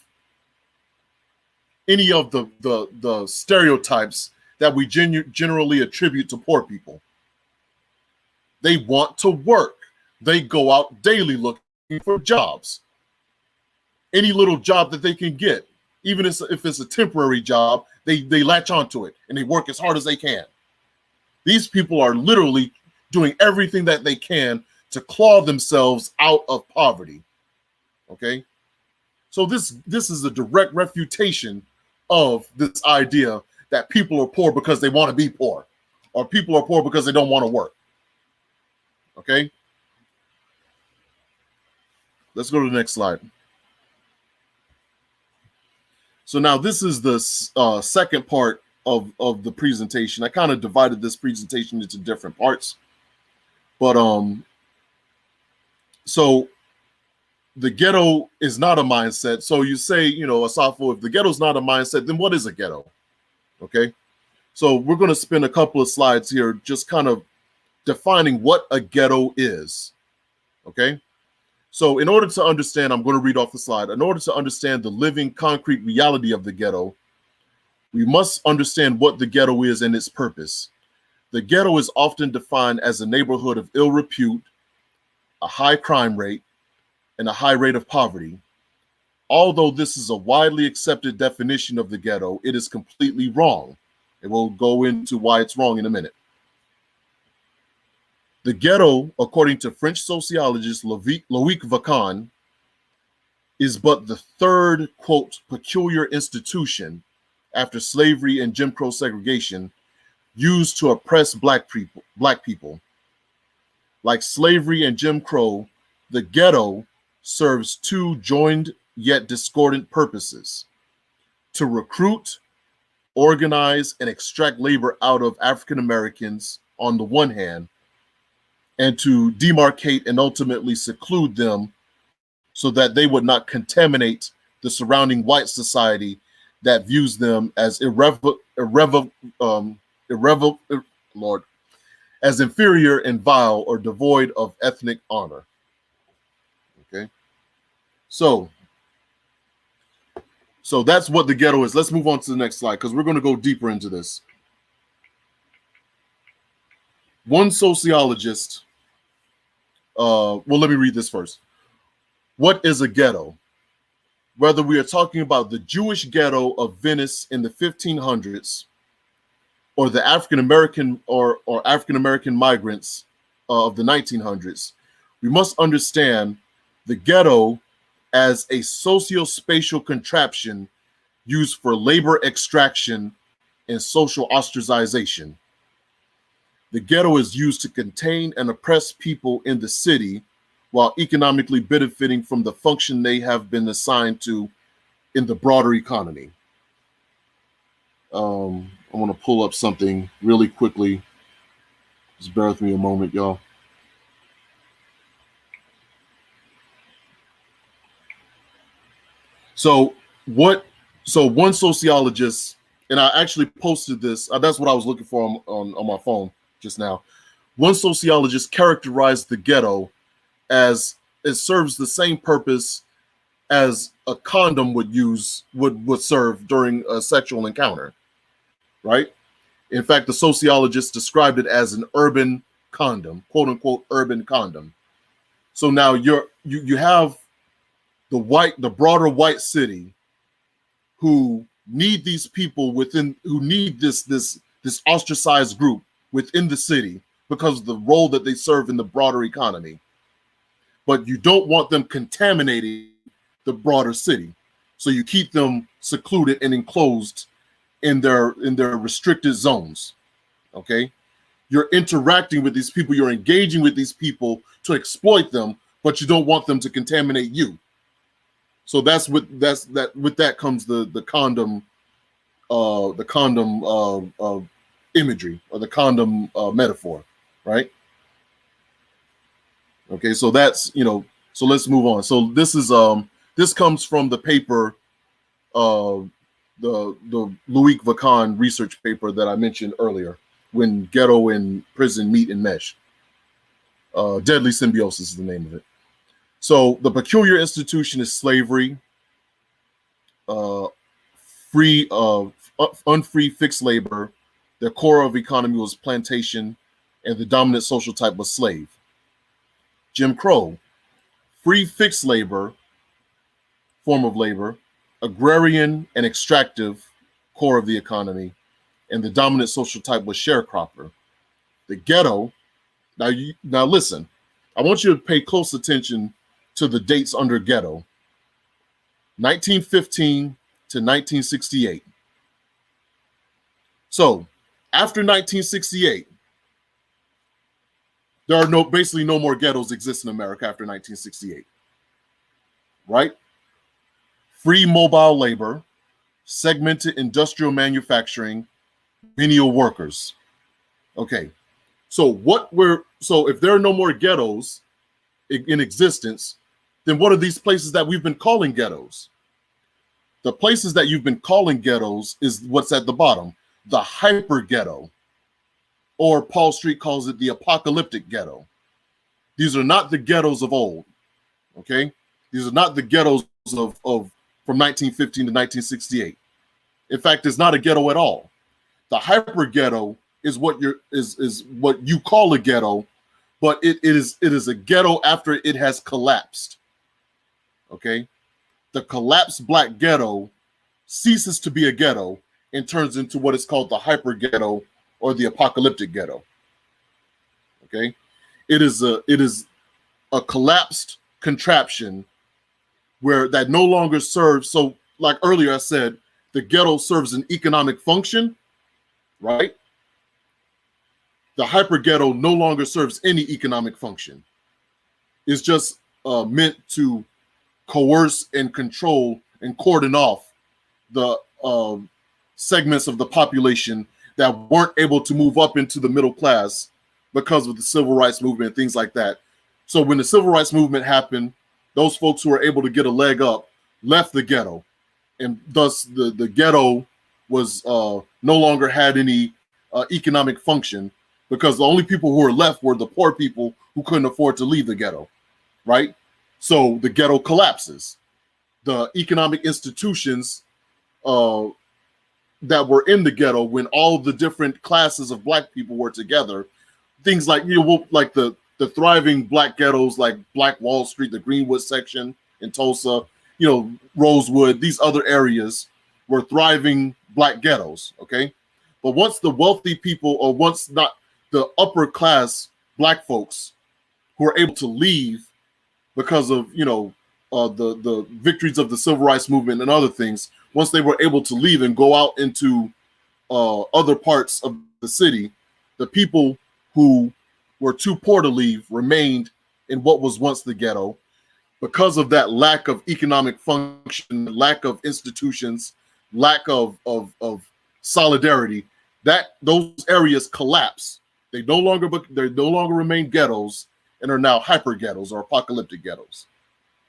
the stereotypes that we generally attribute to poor people. They want to work. They go out daily looking for jobs. Any little job that they can get, even if it's a temporary job, they latch onto it and they work as hard as they can. These people are literally doing everything that they can to claw themselves out of poverty. Okay? So this is a direct refutation of this idea that people are poor because they want to be poor, or people are poor because they don't want to work. Okay? Let's go to the next slide. So now this is the second part of the presentation. I kind of divided this presentation into different parts. But so the ghetto is not a mindset. So you say, Asafo, if the ghetto is not a mindset, then what is a ghetto? Okay. So we're going to spend a couple of slides here just kind of defining what a ghetto is. Okay. So in order to understand, I'm going to read off the slide. In order to understand the living concrete reality of the ghetto, we must understand what the ghetto is and its purpose. The ghetto is often defined as a neighborhood of ill repute, a high crime rate, and a high rate of poverty. Although this is a widely accepted definition of the ghetto, it is completely wrong. And we'll go into why it's wrong in a minute. The ghetto, according to French sociologist Loic Vacan, is but the third, quote, peculiar institution after slavery and Jim Crow segregation used to oppress black people. Like slavery and Jim Crow, the ghetto serves two joined yet discordant purposes: to recruit, organize, and extract labor out of African Americans on the one hand, and to demarcate and ultimately seclude them so that they would not contaminate the surrounding white society that views them as as inferior and vile or devoid of ethnic honor. Okay, so that's what the ghetto is. Let's move on to the next slide because we're going to go deeper into this. One sociologist, let me read this first. What is a ghetto? Whether we are talking about the Jewish ghetto of Venice in the 1500s, or the African American or African American migrants of the 1900s, we must understand the ghetto as a socio-spatial contraption used for labor extraction and social ostracization. The ghetto is used to contain and oppress people in the city while economically benefiting from the function they have been assigned to in the broader economy. I want to pull up something really quickly. Just bear with me a moment, y'all. So one sociologist, and I actually posted this, that's what I was looking for on my phone just now. One sociologist characterized the ghetto as it serves the same purpose as a condom would serve during a sexual encounter, right? In fact, the sociologist described it as an urban condom, quote unquote urban condom. So now you have the broader white city who need these people who need this ostracized group within the city because of the role that they serve in the broader economy. But you don't want them contaminating the broader city. So you keep them secluded and enclosed in their restricted zones. Okay? You're interacting with these people, you're engaging with these people to exploit them, but you don't want them to contaminate you. So with that comes the condom imagery, or the condom metaphor, right? Okay, so that's, so let's move on. So this comes from the paper, the Loic Vacan research paper that I mentioned earlier, when ghetto and prison meet and mesh. Deadly Symbiosis is the name of it. So the peculiar institution is slavery, unfree fixed labor. The core of economy was plantation, and the dominant social type was slave. Jim Crow, free fixed labor, form of labor, agrarian and extractive, core of the economy, and the dominant social type was sharecropper. The ghetto, now listen, I want you to pay close attention to the dates under ghetto. 1915 to 1968. So after 1968, there are basically no more ghettos exist in America after 1968, right? Free mobile labor, segmented industrial manufacturing, menial workers. Okay, so if there are no more ghettos in existence, then what are these places that we've been calling ghettos? The places that you've been calling ghettos is what's at the bottom, the hyper ghetto, or Paul Street calls it the apocalyptic ghetto. These are not the ghettos of old, okay? These are not the ghettos of from 1915 to 1968. In fact, it's not a ghetto at all. The hyper ghetto is what you call a ghetto, but it is a ghetto after it has collapsed. Okay, the collapsed black ghetto ceases to be a ghetto and turns into what is called the hyper ghetto or the apocalyptic ghetto. Okay, it is a collapsed contraption where that no longer serves. So, like earlier I said, the ghetto serves an economic function, right? The hyper ghetto no longer serves any economic function. It's just meant to coerce and control and cordon off the segments of the population that weren't able to move up into the middle class because of the civil rights movement and things like that. So when the civil rights movement happened, those folks who were able to get a leg up left the ghetto, and thus the ghetto was no longer had any economic function, because the only people who were left were the poor people who couldn't afford to leave the ghetto, right? So the ghetto collapses. The economic institutions that were in the ghetto, when all the different classes of black people were together, things like, like the thriving black ghettos like Black Wall Street, the Greenwood section in Tulsa, Rosewood, these other areas were thriving black ghettos, okay? But once the wealthy people, or once not the upper class Black folks who are able to leave because of, the victories of the civil rights movement and other things. Once they were able to leave and go out into other parts of the city, the people who were too poor to leave remained in what was once the ghetto. Because of that lack of economic function, lack of institutions, lack of solidarity, that those areas collapse. They no longer remain ghettos and are now hyper ghettos or apocalyptic ghettos.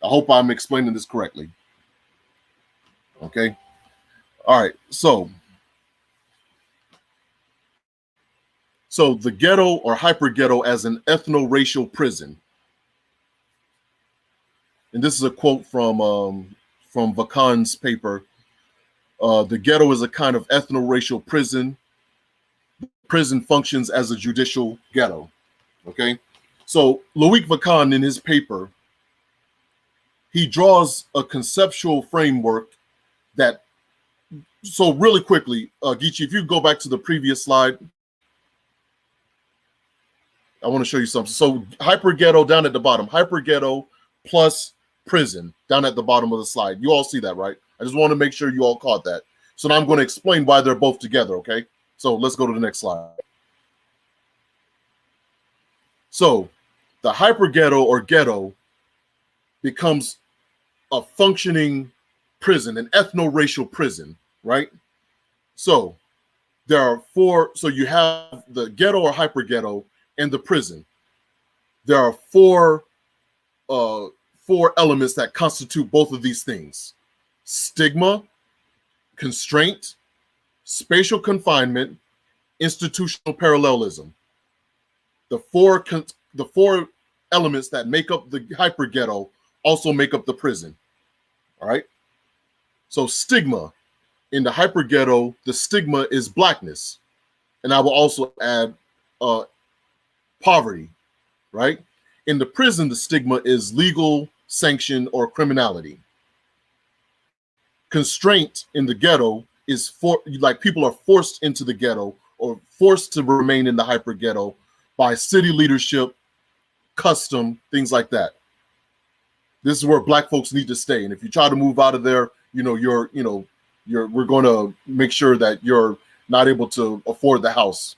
I hope I'm explaining this correctly. Okay. All right. So the ghetto or hyper ghetto as an ethno-racial prison. And this is a quote from Vacan's paper. The ghetto is a kind of ethno-racial prison. Prison functions as a judicial ghetto. Okay. So Loic Vacan, in his paper, he draws a conceptual framework that, so really quickly, Geechee, if you go back to the previous slide, I want to show you something. So hyper ghetto down at the bottom, hyper ghetto plus prison down at the bottom of the slide. You all see that, right? I just want to make sure you all caught that. So now I'm going to explain why they're both together, okay? So let's go to the next slide. So the hyper ghetto or ghetto becomes a functioning prison, an ethno-racial prison, right? So there are four, so you have the ghetto or hyper ghetto and the prison. There are four elements that constitute both of these things: stigma, constraint, spatial confinement, institutional parallelism. The four elements that make up the hyper ghetto also make up the prison. All right. So stigma in the hyper ghetto, the stigma is blackness, and I will also add poverty. Right. In the prison, the stigma is legal sanction or criminality. Constraint in the ghetto is people are forced into the ghetto or forced to remain in the hyper ghetto by city leadership, custom, things like that. This is where Black folks need to stay. And if you try to move out of there, we're going to make sure that you're not able to afford the house,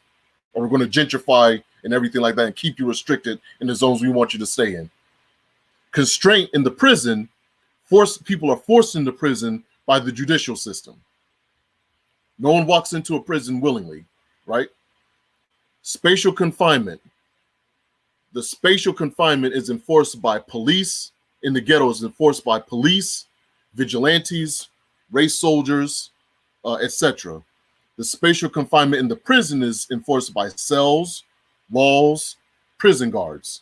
or we're going to gentrify and everything like that and keep you restricted in the zones we want you to stay in. Constraint in the prison, people are forced into prison by the judicial system. No one walks into a prison willingly, right? Spatial confinement. The spatial confinement is enforced by police. In the ghetto, is enforced by police, vigilantes, race soldiers, etc. The spatial confinement in the prison is enforced by cells, walls, prison guards.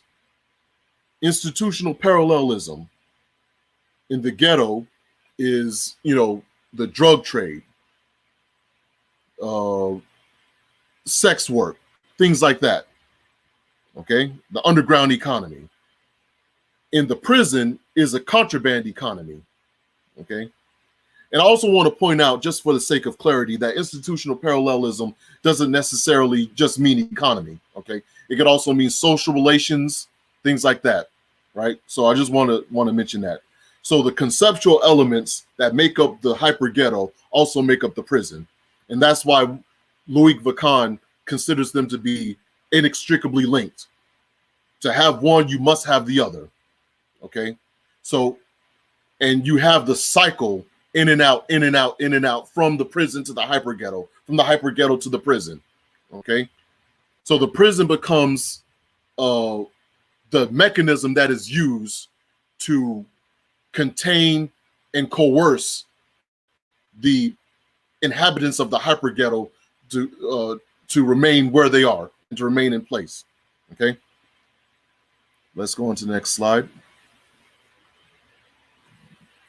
Institutional parallelism in the ghetto is, the drug trade, sex work, things like that. Okay, the underground economy. In the prison is a contraband economy. Okay, and I also want to point out, just for the sake of clarity, that institutional parallelism doesn't necessarily just mean economy. Okay, it could also mean social relations, things like that, right? So I just want to mention that. So the conceptual elements that make up the hyper ghetto also make up the prison, and that's why Loic Vacan considers them to be inextricably linked. To have one, you must have the other. Okay, so, and you have the cycle in and out, in and out, in and out, from the prison to the hyper ghetto, from the hyper ghetto to the prison. Okay, so the prison becomes the mechanism that is used to contain and coerce the inhabitants of the hyper ghetto to remain where they are and to remain in place. Okay, let's go on to the next slide.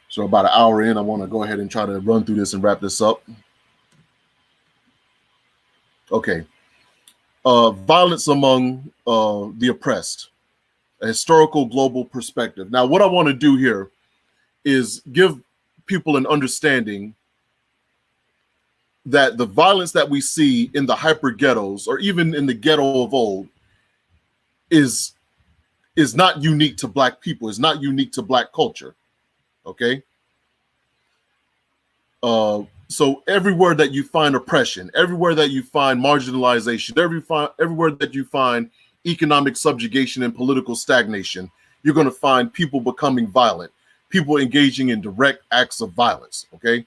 So about an hour in, I want to go ahead and try to run through this and wrap this up. Okay. Violence among the oppressed, a historical global perspective. Now, what I want to do here is give people an understanding that the violence that we see in the hyper ghettos, or even in the ghetto of old, is not unique to Black people, is not unique to Black culture. Okay. So everywhere that you find oppression, everywhere that you find marginalization, everywhere that you find economic subjugation and political stagnation, you're going to find people becoming violent, people engaging in direct acts of violence. Okay.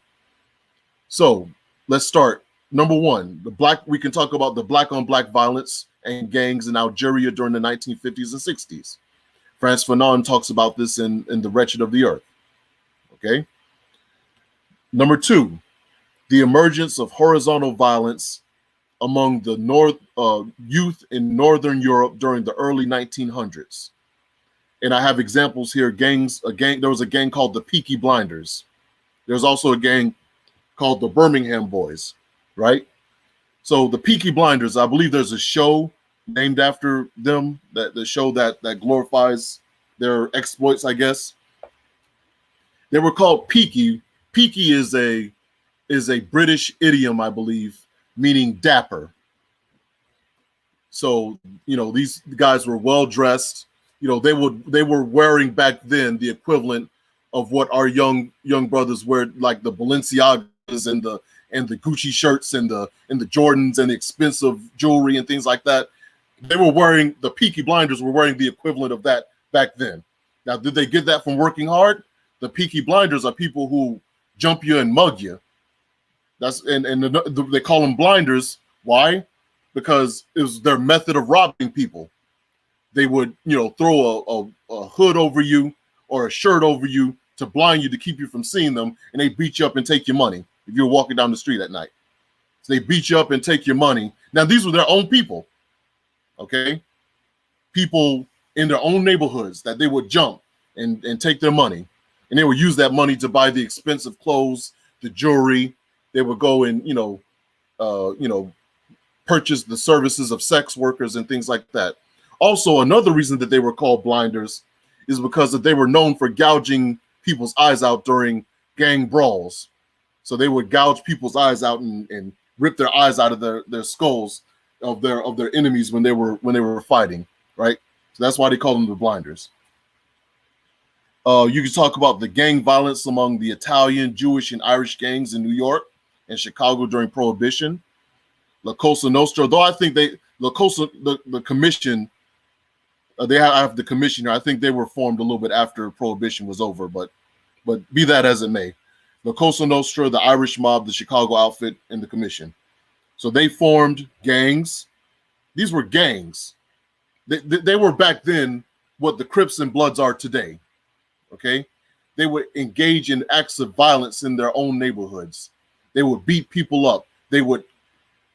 So let's start. Number one, we can talk about the Black on Black violence and gangs in Algeria during the 1950s and 60s. Frantz Fanon talks about this in The Wretched of the Earth. Okay. Number two, the emergence of horizontal violence among the youth in Northern Europe during the early 1900s. And I have examples here. There was a gang called the Peaky Blinders. There's also a gang called the Birmingham Boys, right? So the Peaky Blinders, I believe there's a show named after them, the show that glorifies their exploits, I guess. They were called Peaky. Peaky is a British idiom, I believe, meaning dapper. So, these guys were well dressed. They were wearing back then the equivalent of what our young brothers wear, like the Balenciagas and the Gucci shirts and the Jordans and the expensive jewelry and things like that. The Peaky Blinders were wearing the equivalent of that back then. Now, did they get that from working hard? The Peaky Blinders are people who jump you and mug you. They call them blinders. Why? Because it was their method of robbing people. They would, throw a hood over you or a shirt over you to blind you, to keep you from seeing them, and they beat you up and take your money if you're walking down the street at night. So they beat you up and take your money. Now, these were their own people, okay? People in their own neighborhoods that they would jump and take their money. And they would use that money to buy the expensive clothes, the jewelry. They would go and, purchase the services of sex workers and things like that. Also, another reason that they were called blinders is because they were known for gouging people's eyes out during gang brawls. So they would gouge people's eyes out and rip their eyes out of their skulls of their enemies when they were fighting, right? So that's why they call them the blinders. You can talk about the gang violence among the Italian, Jewish, and Irish gangs in New York and Chicago during Prohibition. La Cosa Nostra, though I think the commission, they have the commission here. I think they were formed a little bit after Prohibition was over, but be that as it may. La Cosa Nostra, the Irish mob, the Chicago outfit, and the commission. So they formed gangs. These were gangs. They were back then what the Crips and Bloods are today. Okay, they would engage in acts of violence in their own neighborhoods. They would beat people up.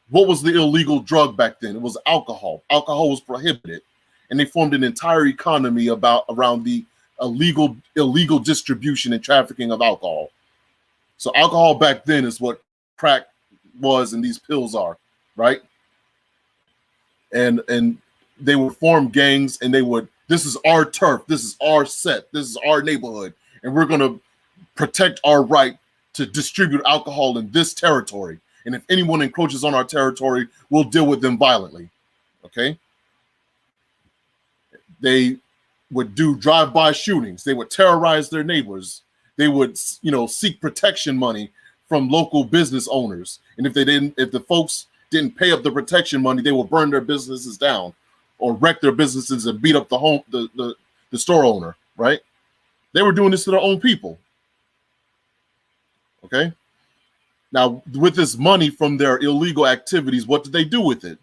What was the illegal drug back then? It was alcohol. Alcohol was prohibited, and they formed an entire economy around the illegal distribution and trafficking of alcohol. So alcohol back then is what crack was and these pills are, right? And they would form gangs, and this is our turf, this is our set, this is our neighborhood, and we're going to protect our right to distribute alcohol in this territory. And if anyone encroaches on our territory, we'll deal with them violently. Okay? They would do drive-by shootings. They would terrorize their neighbors. They would, seek protection money from local business owners. And if the folks didn't pay up the protection money, they would burn their businesses down or wreck their businesses and beat up the store owner, right? They were doing this to their own people. Okay? Now, with this money from their illegal activities, what did they do with it?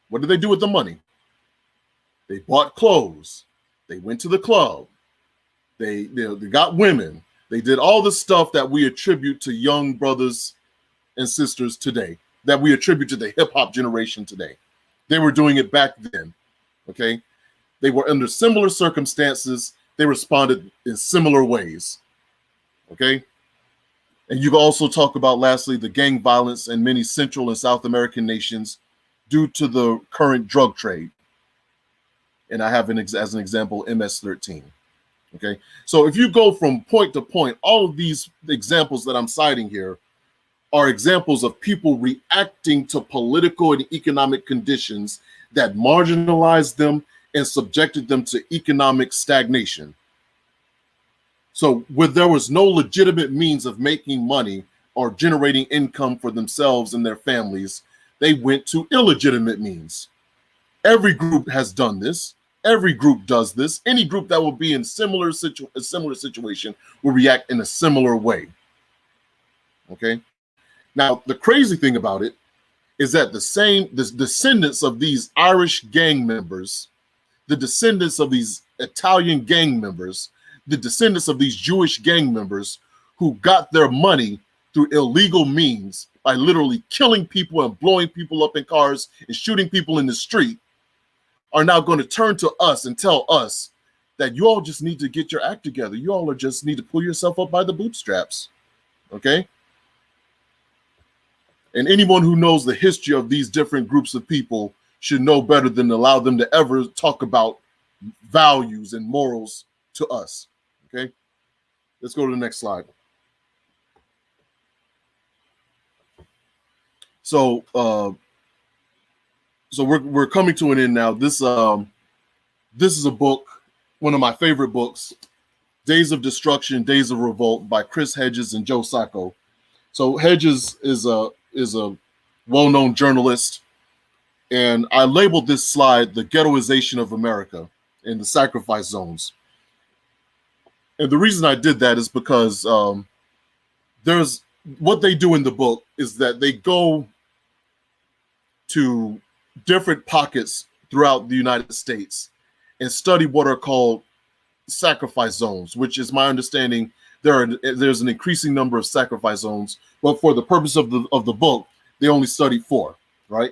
What did they do with the money? They bought clothes. They went to the club. They got women. They did all the stuff that we attribute to young brothers and sisters today, that we attribute to the hip hop generation today. They were doing it back then. Okay? They were under similar circumstances. They responded in similar ways. Okay? And you can also talk about, lastly, the gang violence in many Central and South American nations due to the current drug trade. And I have as an example, MS-13. Okay, so if you go from point to point, all of these examples that I'm citing here are examples of people reacting to political and economic conditions that marginalized them and subjected them to economic stagnation. So where there was no legitimate means of making money or generating income for themselves and their families, they went to illegitimate means. Every group has done this. Every group does this. Any group that will be in a similar situation will react in a similar way. Okay. Now, the crazy thing about it is that the descendants of these Irish gang members, the descendants of these Italian gang members, the descendants of these Jewish gang members who got their money through illegal means by literally killing people and blowing people up in cars and shooting people in the street, are now going to turn to us and tell us that you all just need to get your act together. You all just need to pull yourself up by the bootstraps. Okay? And anyone who knows the history of these different groups of people should know better than to allow them to ever talk about values and morals to us. Okay? Let's go to the next slide. So we're coming to an end now. This is a book, one of my favorite books, Days of Destruction, Days of Revolt by Chris Hedges and Joe Sacco. So Hedges is a well-known journalist, and I labeled this slide the ghettoization of America and the sacrifice zones. And the reason I did that is because there's what they do in the book is that they go to different pockets throughout the United States and study what are called sacrifice zones, which is my understanding there's an increasing number of sacrifice zones, but for the purpose of the book, they only study 4, right?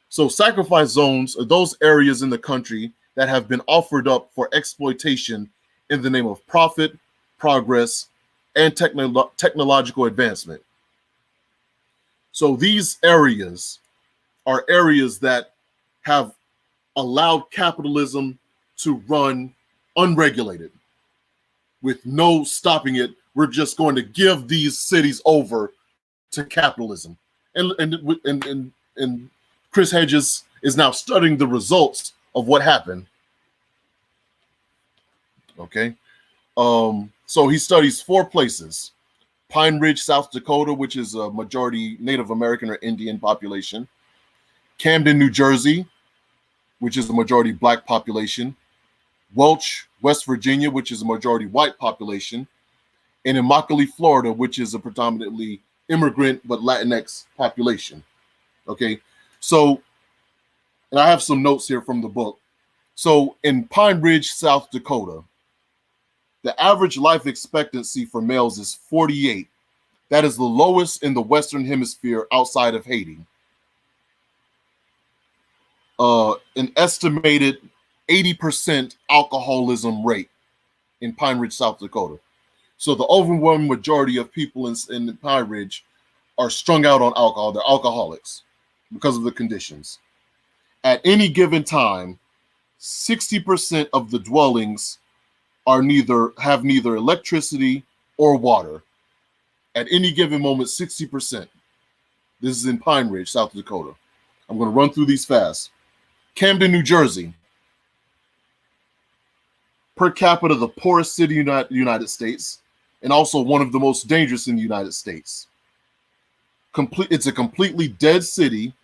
So sacrifice zones are those areas in the country that have been offered up for exploitation in the name of profit, progress, and technological advancement. So these areas are areas that have allowed capitalism to run unregulated with no stopping it. We're just going to give these cities over to capitalism. And Chris Hedges is now studying the results of what happened. Okay. So he studies 4 places: Pine Ridge, South Dakota, which is a majority Native American or Indian population; Camden, New Jersey, which is a majority Black population; Welch, West Virginia, which is a majority white population; and Immokalee, Florida, which is a predominantly immigrant but Latinx population. Okay, so, and I have some notes here from the book. So in Pine Ridge, South Dakota, the average life expectancy for males is 48. That is the lowest in the Western Hemisphere outside of Haiti. An estimated 80% alcoholism rate in Pine Ridge, South Dakota. So the overwhelming majority of people in Pine Ridge are strung out on alcohol. They're alcoholics because of the conditions. At any given time, 60% of the dwellings have neither electricity or water. At any given moment, 60%. This is in Pine Ridge, South Dakota. I'm going to run through these fast. Camden, New Jersey. Per capita, the poorest city in the United States, and also one of the most dangerous in the United States. It's a completely dead city.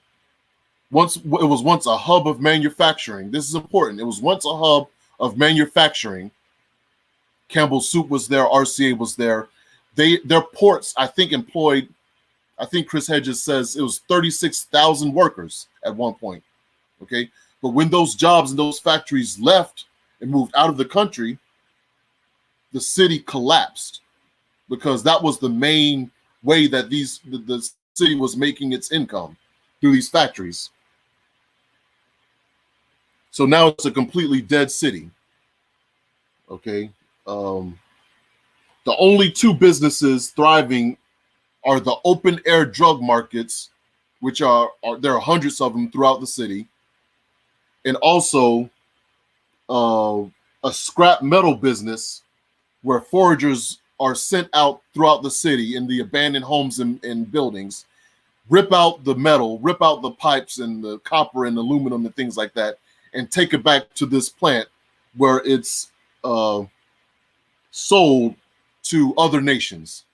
It was once a hub of manufacturing. This is important. It was once a hub of manufacturing. Campbell's Soup was there. RCA was there. Their ports, I think Chris Hedges says it was 36,000 workers at one point. Okay. But when those jobs and those factories left and moved out of the country, the city collapsed because that was the main way that the city was making its income, through these factories. So now it's a completely dead city. Okay. The only 2 businesses thriving are the open air drug markets, which there are hundreds of them throughout the city, and also a scrap metal business where foragers are sent out throughout the city in the abandoned homes and buildings, rip out the metal, rip out the pipes and the copper and aluminum and things like that, and take it back to this plant where it's sold to other nations.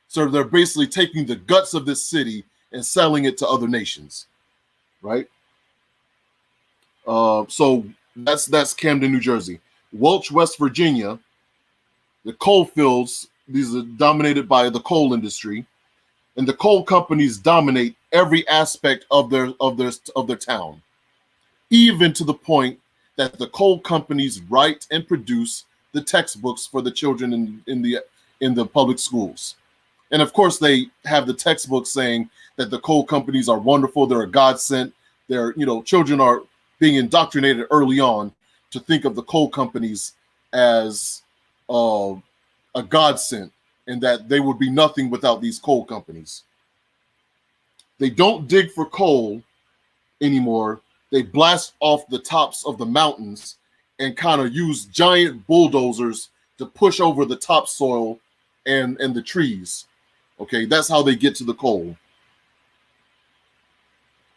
So they're basically taking the guts of this city and selling it to other nations, right? So that's Camden, New Jersey. Welch, West Virginia, the coal fields, these are dominated by the coal industry, and the coal companies dominate every aspect of their town, even to the point that the coal companies write and produce the textbooks for the children in the public schools. And of course, they have the textbooks saying that the coal companies are wonderful, they're a godsend. Children are being indoctrinated early on to think of the coal companies as a godsend, and that they would be nothing without these coal companies. They don't dig for coal anymore. They blast off the tops of the mountains and kind of use giant bulldozers to push over the topsoil and the trees. Okay, that's how they get to the coal.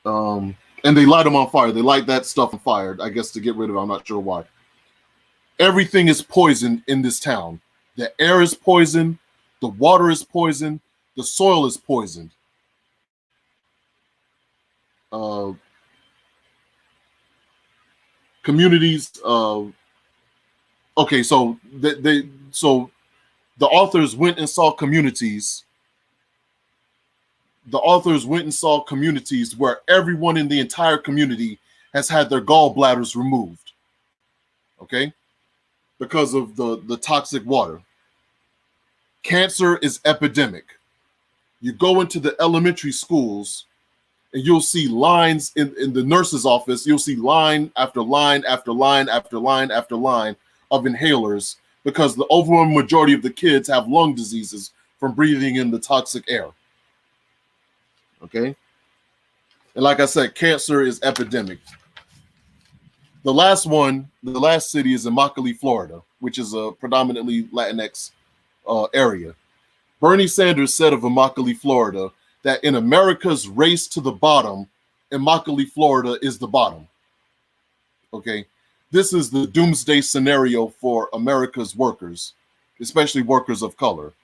And they light them on fire. They light that stuff on fire, I guess, to get rid of it. I'm not sure why. Everything is poisoned in this town. The air is poisoned. The water is poisoned. The soil is poisoned. Communities. Okay, so the authors went and saw communities. The authors went and saw communities where everyone in the entire community has had their gallbladders removed. Okay, because of the toxic water. Cancer is epidemic. You go into the elementary schools and you'll see lines in the nurse's office. You'll see line after line after line after line after line of inhalers because the overwhelming majority of the kids have lung diseases from breathing in the toxic air. Okay? And like I said, cancer is epidemic. The last city is Immokalee, Florida, which is a predominantly Latinx area. Bernie Sanders said of Immokalee, Florida, that in America's race to the bottom, Immokalee, Florida is the bottom. Okay, this is the doomsday scenario for America's workers, especially workers of color.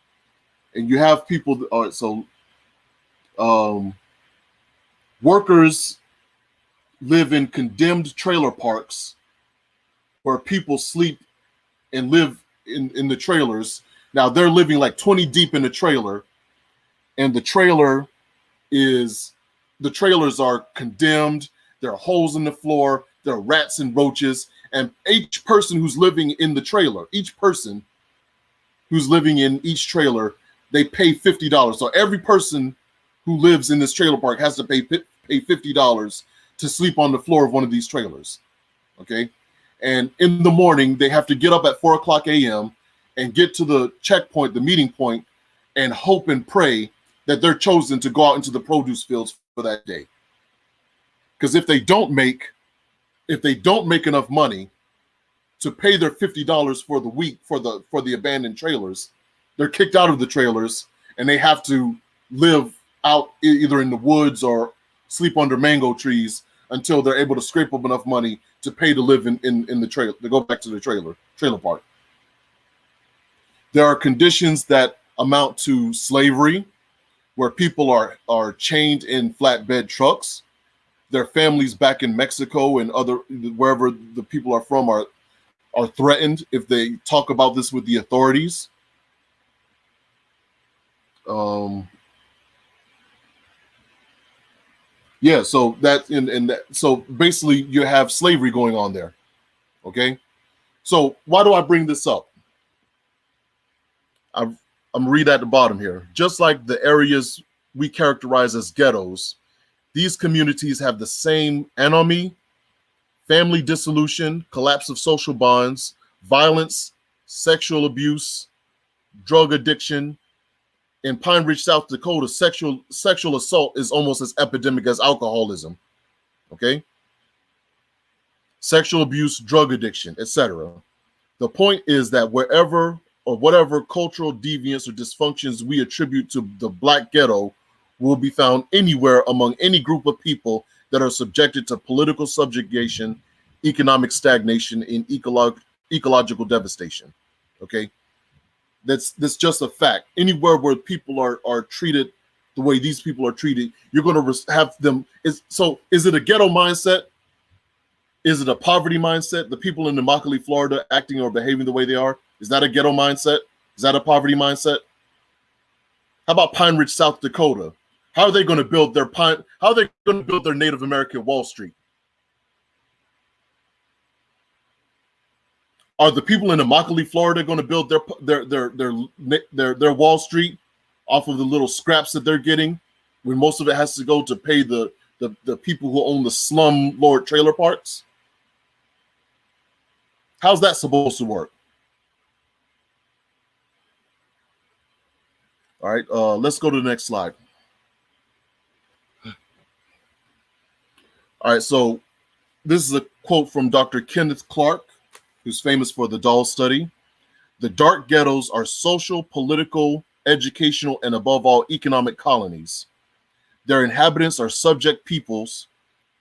And you have people, workers live in condemned trailer parks where people sleep and live in the trailers. Now they're living like 20 deep in the trailer, and the trailers are condemned. There are holes in the floor. There are rats and roaches. And each person who's living in the trailer, they pay $50. So every person who lives in this trailer park has to pay $50 to sleep on the floor of one of these trailers. Okay. And in the morning, they have to get up at 4:00 a.m. and get to the checkpoint, the meeting point, and hope and pray that they're chosen to go out into the produce fields for that day. Because if they don't make enough money to pay their $50 for the week for the abandoned trailers, they're kicked out of the trailers and they have to live out either in the woods or sleep under mango trees until they're able to scrape up enough money to pay to live in the trailer, to go back to the trailer park. There are conditions that amount to slavery, where people are chained in flatbed trucks. Their families back in Mexico and wherever the people are from are threatened if they talk about this with the authorities. Yeah, so so basically you have slavery going on there. Okay, so why do I bring this up? I'm read at the bottom here. Just like the areas we characterize as ghettos, these communities have the same anomie, family dissolution, collapse of social bonds, violence, sexual abuse, drug addiction. In Pine Ridge, South Dakota, sexual assault is almost as epidemic as alcoholism. Okay? Sexual abuse, drug addiction, etc. The point is that wherever or whatever cultural deviance or dysfunctions we attribute to the Black ghetto will be found anywhere among any group of people that are subjected to political subjugation, economic stagnation, and ecological devastation. Okay, that's just a fact. Anywhere where people are treated the way these people are treated, you're going to have them. Is it a ghetto mindset? Is it a poverty mindset? The people in Immokalee, Florida, acting or behaving the way they are, is that a ghetto mindset? Is that a poverty mindset? How about Pine Ridge, South Dakota? How are they going to build their How are they going to build their Native American Wall Street? Are the people in Immokalee, Florida, going to build their Wall Street off of the little scraps that they're getting, when most of it has to go to pay the people who own the slum lord trailer parks? How's that supposed to work? All right, let's go to the next slide. All right, so this is a quote from Dr. Kenneth Clark, who's famous for the doll study. The dark ghettos are social, political, educational, and above all, economic colonies. Their inhabitants are subject peoples,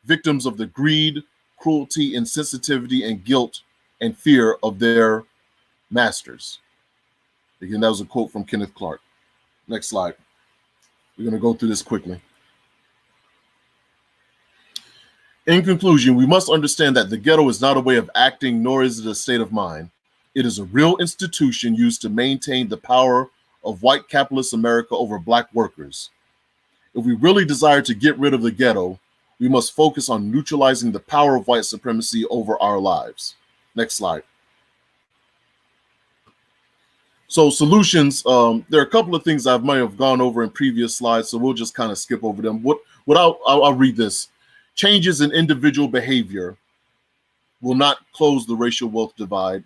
victims of the greed, cruelty, insensitivity, and guilt and fear of their masters. Again, that was a quote from Kenneth Clark. Next slide. We're going to go through this quickly. In conclusion, we must understand that the ghetto is not a way of acting, nor is it a state of mind. It is a real institution used to maintain the power of white capitalist America over black workers. If we really desire to get rid of the ghetto, we must focus on neutralizing the power of white supremacy over our lives. Next slide. So solutions, there are a couple of things I might have gone over in previous slides, so we'll just kind of skip over them. I'll read this. Changes in individual behavior will not close the racial wealth divide.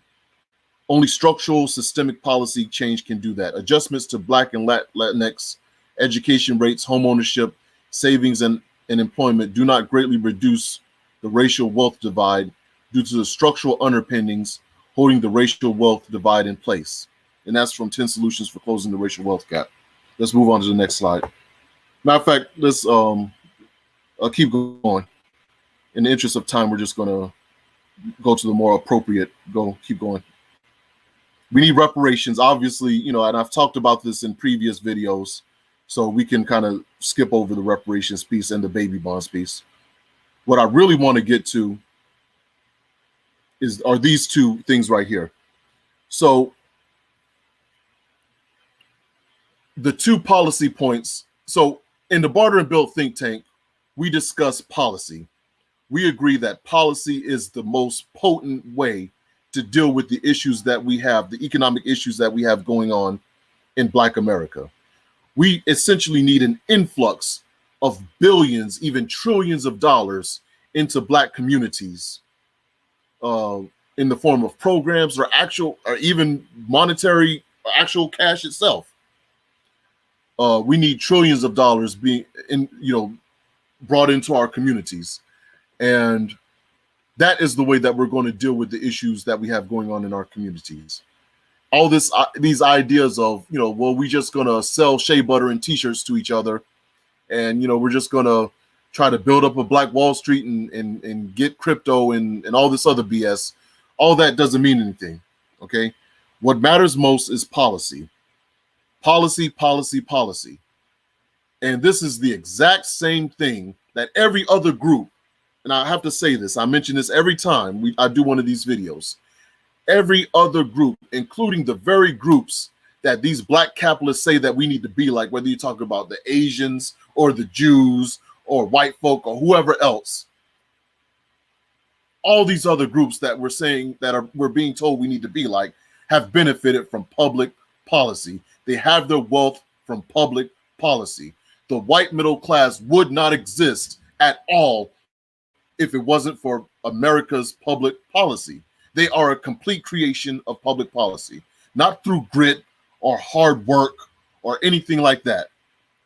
Only structural systemic policy change can do that. Adjustments to Black and Latinx education rates, home ownership, savings, and employment do not greatly reduce the racial wealth divide due to the structural underpinnings holding the racial wealth divide in place. And that's from 10 Solutions for Closing the Racial Wealth Gap. Let's move on to the next slide. Matter of fact, let's keep going. In the interest of time, we're just going to go to the more appropriate. Keep going. We need reparations, obviously, and I've talked about this in previous videos, so we can kind of skip over the reparations piece and the baby bonds piece. What I really want to get to are these two things right here. So the two policy points. So in the Barter and Build think tank, we discuss policy. We agree that policy is the most potent way to deal with the issues that we have, the economic issues that we have going on in Black America. We essentially need an influx of billions, even trillions of dollars into Black communities in the form of programs or even monetary, actual cash itself. We need trillions of dollars being brought into our communities. And that is the way that we're going to deal with the issues that we have going on in our communities. All these ideas of, we're just going to sell shea butter and t-shirts to each other. And, we're just going to try to build up a Black Wall Street and get crypto and all this other BS. All that doesn't mean anything. Okay. What matters most is policy. Policy, policy, policy. And this is the exact same thing that every other group, and I have to say this, I mention this every time I do one of these videos. Every other group, including the very groups that these Black capitalists say that we need to be like, whether you talk about the Asians or the Jews or white folk or whoever else, all these other groups that we're saying we're being told we need to be like have benefited from public policy. They have their wealth from public policy. The white middle class would not exist at all if it wasn't for America's public policy. They are a complete creation of public policy, not through grit or hard work or anything like that.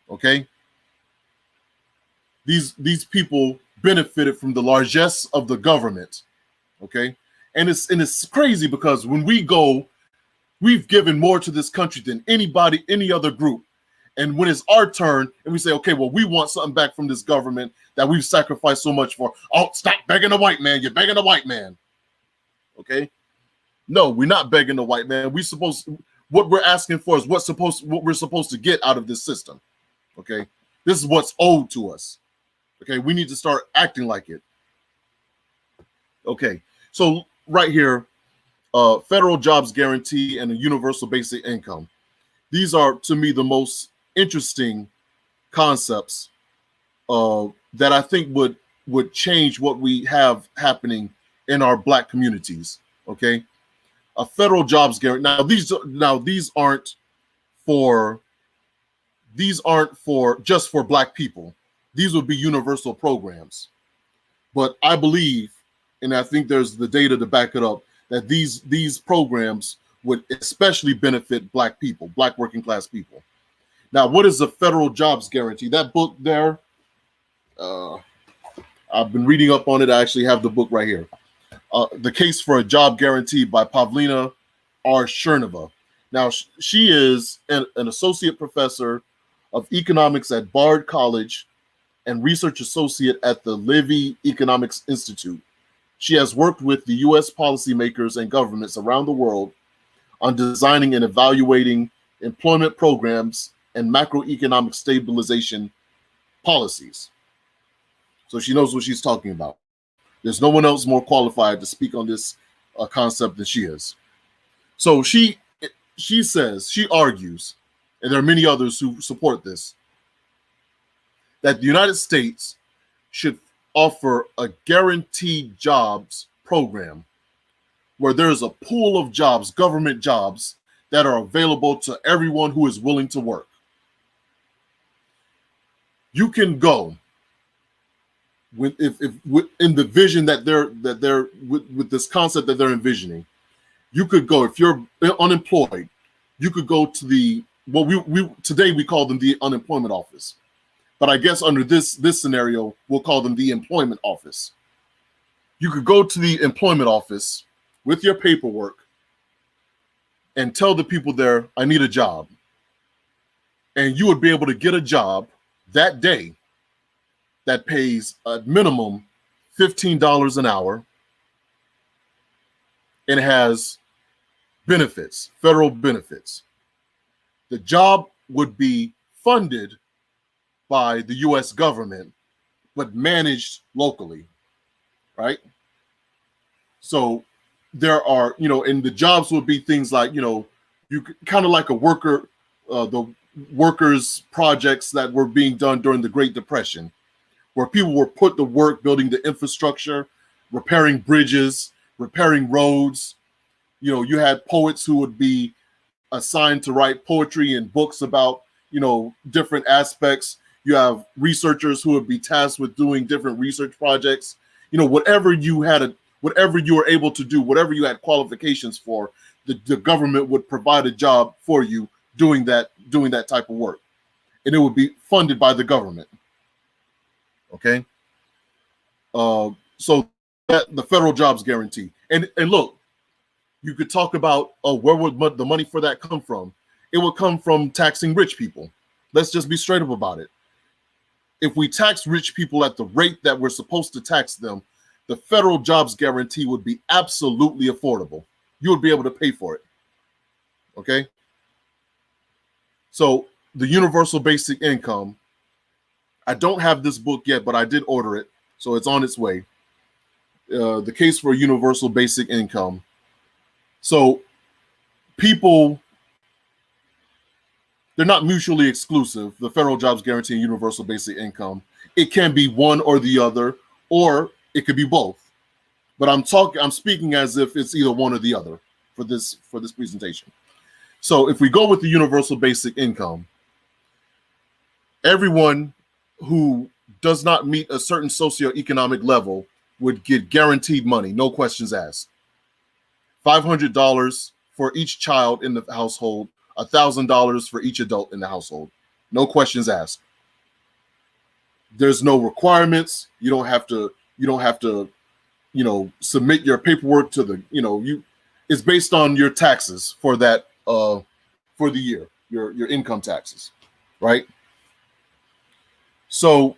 Okay? These people benefited from the largesse of the government. Okay? And it's crazy because when we've given more to this country than any other group. And when it's our turn and we say, okay, well, we want something back from this government that we've sacrificed so much for. Oh, stop begging the white man. You're begging the white man. Okay? No, we're not begging the white man. What we're asking for is what we're supposed to get out of this system. Okay? This is what's owed to us. Okay? We need to start acting like it. Okay. So right here, federal jobs guarantee and a universal basic income. These are, to me, the most interesting concepts that I think would change what we have happening in our Black communities. Okay, a federal jobs guarantee. Now these aren't for just for Black people. These would be universal programs. But I believe, and I think there's the data to back it up, that these programs would especially benefit Black people, Black working class people. Now, what is the federal jobs guarantee? That book there, I've been reading up on it. I actually have the book right here. The Case for a Job Guarantee by Pavlina R. Cherneva. Now, she is an associate professor of economics at Bard College and research associate at the Levy Economics Institute. She has worked with the U.S. policymakers and governments around the world on designing and evaluating employment programs and macroeconomic stabilization policies. So she knows what she's talking about. There's no one else more qualified to speak on this concept than she is. So she argues, and there are many others who support this, that the United States should offer a guaranteed jobs program where there's a pool of jobs, government jobs, that are available to everyone who is willing to work. You can go with in the vision that they're with this concept that they're envisioning. You could go, if you're unemployed, you could go to the today we call them the unemployment office. But I guess under this scenario, we'll call them the employment office. You could go to the employment office with your paperwork and tell the people there, I need a job. And you would be able to get a job that day that pays a minimum $15 an hour and has benefits, federal benefits. The job would be funded by the U.S. government, but managed locally, right? So there are, and the jobs would be things like, you kind of like a worker, the workers' projects that were being done during the Great Depression, where people were put to work building the infrastructure, repairing bridges, repairing roads. You had poets who would be assigned to write poetry and books about, different aspects. You have researchers who would be tasked with doing different research projects. Whatever you were able to do, whatever you had qualifications for, the government would provide a job for you doing that type of work. And it would be funded by the government. Okay. So that the federal jobs guarantee. And look, you could talk about, where would the money for that come from? It would come from taxing rich people. Let's just be straight up about it. If we tax rich people at the rate that we're supposed to tax them, the federal jobs guarantee would be absolutely affordable. You would be able to pay for it. Okay? So the universal basic income, I don't have this book yet, but I did order it, so it's on its way. The Case for a Universal Basic Income. So people, they're not mutually exclusive, the federal jobs guarantee and universal basic income. It can be one or the other, or it could be both. But I'm speaking as if it's either one or the other for this presentation. So if we go with the universal basic income, everyone who does not meet a certain socioeconomic level would get guaranteed money, no questions asked. $500 for each child in the household, $1,000 for each adult in the household. No questions asked. There's no requirements. You don't have to, submit your paperwork to the, it's based on your taxes for that, for the year, your income taxes. right? So,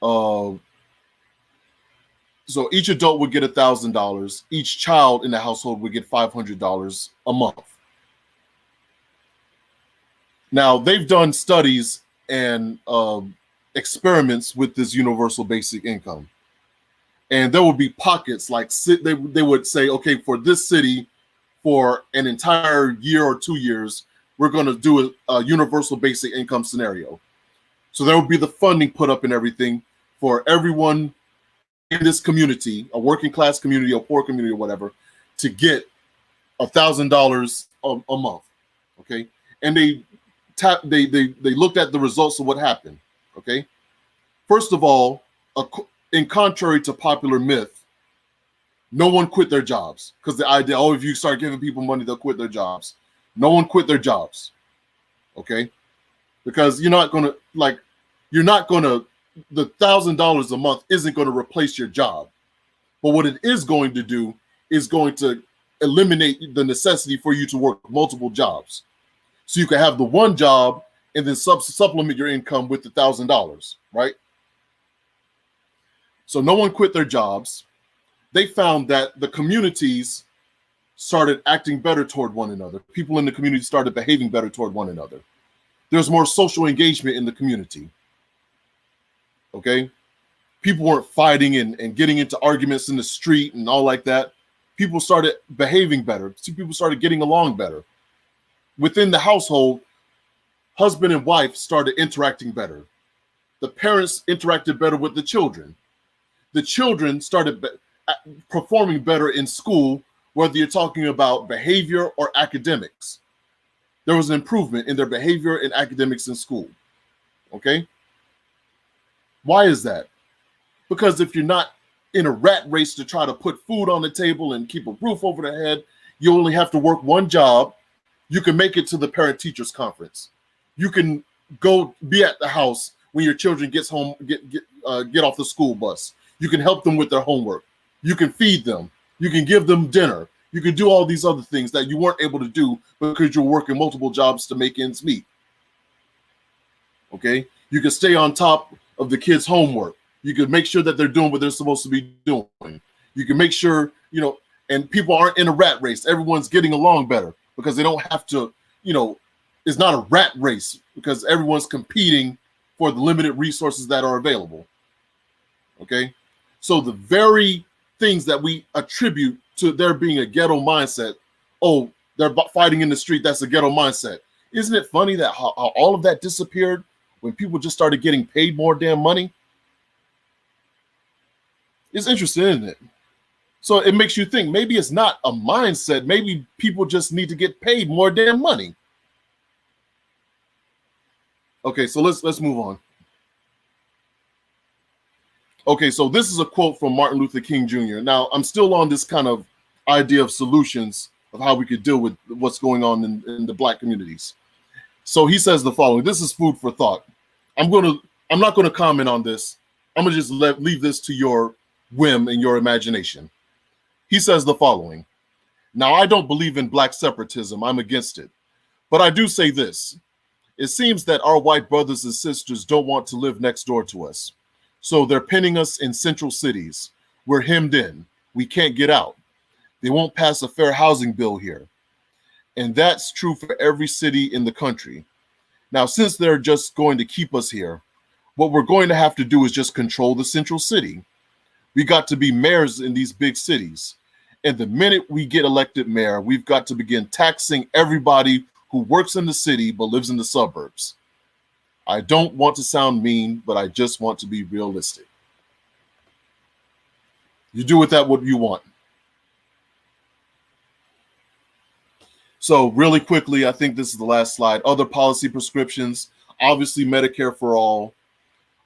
uh, so each adult would get $1,000. Each child in the household would get $500 a month. Now they've done studies and experiments with this universal basic income, and there would be pockets like they would say, okay, for this city, for an entire year or 2 years, we're going to do a universal basic income scenario. So there would be the funding put up and everything for everyone in this community, a working class community, a poor community, or whatever, to get $1,000 a month. Okay, and they looked at the results of what happened. Okay, first of all, in contrary to popular myth, no one quit their jobs, because the idea, oh, if you start giving people money, they'll quit their jobs. No one quit their jobs. Okay, because the $1,000 a month isn't going to replace your job, but what it is going to do is going to eliminate the necessity for you to work multiple jobs. So you can have the one job and then supplement your income with the $1,000, right? So no one quit their jobs. They found that the communities started acting better toward one another. People in the community started behaving better toward one another. There's more social engagement in the community. Okay? People weren't fighting and getting into arguments in the street and all like that. People started behaving better. People started getting along better. Within the household, husband and wife started interacting better. The parents interacted better with the children. The children started performing better in school, whether you're talking about behavior or academics. There was an improvement in their behavior and academics in school. Okay? Why is that? Because if you're not in a rat race to try to put food on the table and keep a roof over their head, you only have to work one job. You can make it to the parent-teachers conference. You can go be at the house when your children get off the school bus. You can help them with their homework. You can feed them. You can give them dinner. You can do all these other things that you weren't able to do because you're working multiple jobs to make ends meet. Okay? You can stay on top of the kids' homework. You can make sure that they're doing what they're supposed to be doing. You can make sure, and people aren't in a rat race. Everyone's getting along better because they don't have to, it's not a rat race because everyone's competing for the limited resources that are available. Okay? So the very things that we attribute to there being a ghetto mindset, oh, they're fighting in the street, that's a ghetto mindset. Isn't it funny that how all of that disappeared when people just started getting paid more damn money? It's interesting, isn't it? So it makes you think maybe it's not a mindset. Maybe people just need to get paid more damn money. Okay, so let's move on. Okay, so this is a quote from Martin Luther King Jr. Now, I'm still on this kind of idea of solutions of how we could deal with what's going on in the Black communities. So he says the following. This is food for thought. I'm not going to comment on this. I'm going to just leave this to your whim and your imagination. He says the following. Now, I don't believe in Black separatism. I'm against it. But I do say this. It seems that our white brothers and sisters don't want to live next door to us. So they're pinning us in central cities. We're hemmed in. We can't get out. They won't pass a fair housing bill here. And that's true for every city in the country. Now, since they're just going to keep us here, what we're going to have to do is just control the central city. We got to be mayors in these big cities. And the minute we get elected mayor, we've got to begin taxing everybody who works in the city but lives in the suburbs. I don't want to sound mean, but I just want to be realistic. You do with that what you want. So really quickly, I think this is the last slide. Other policy prescriptions, obviously Medicare for all,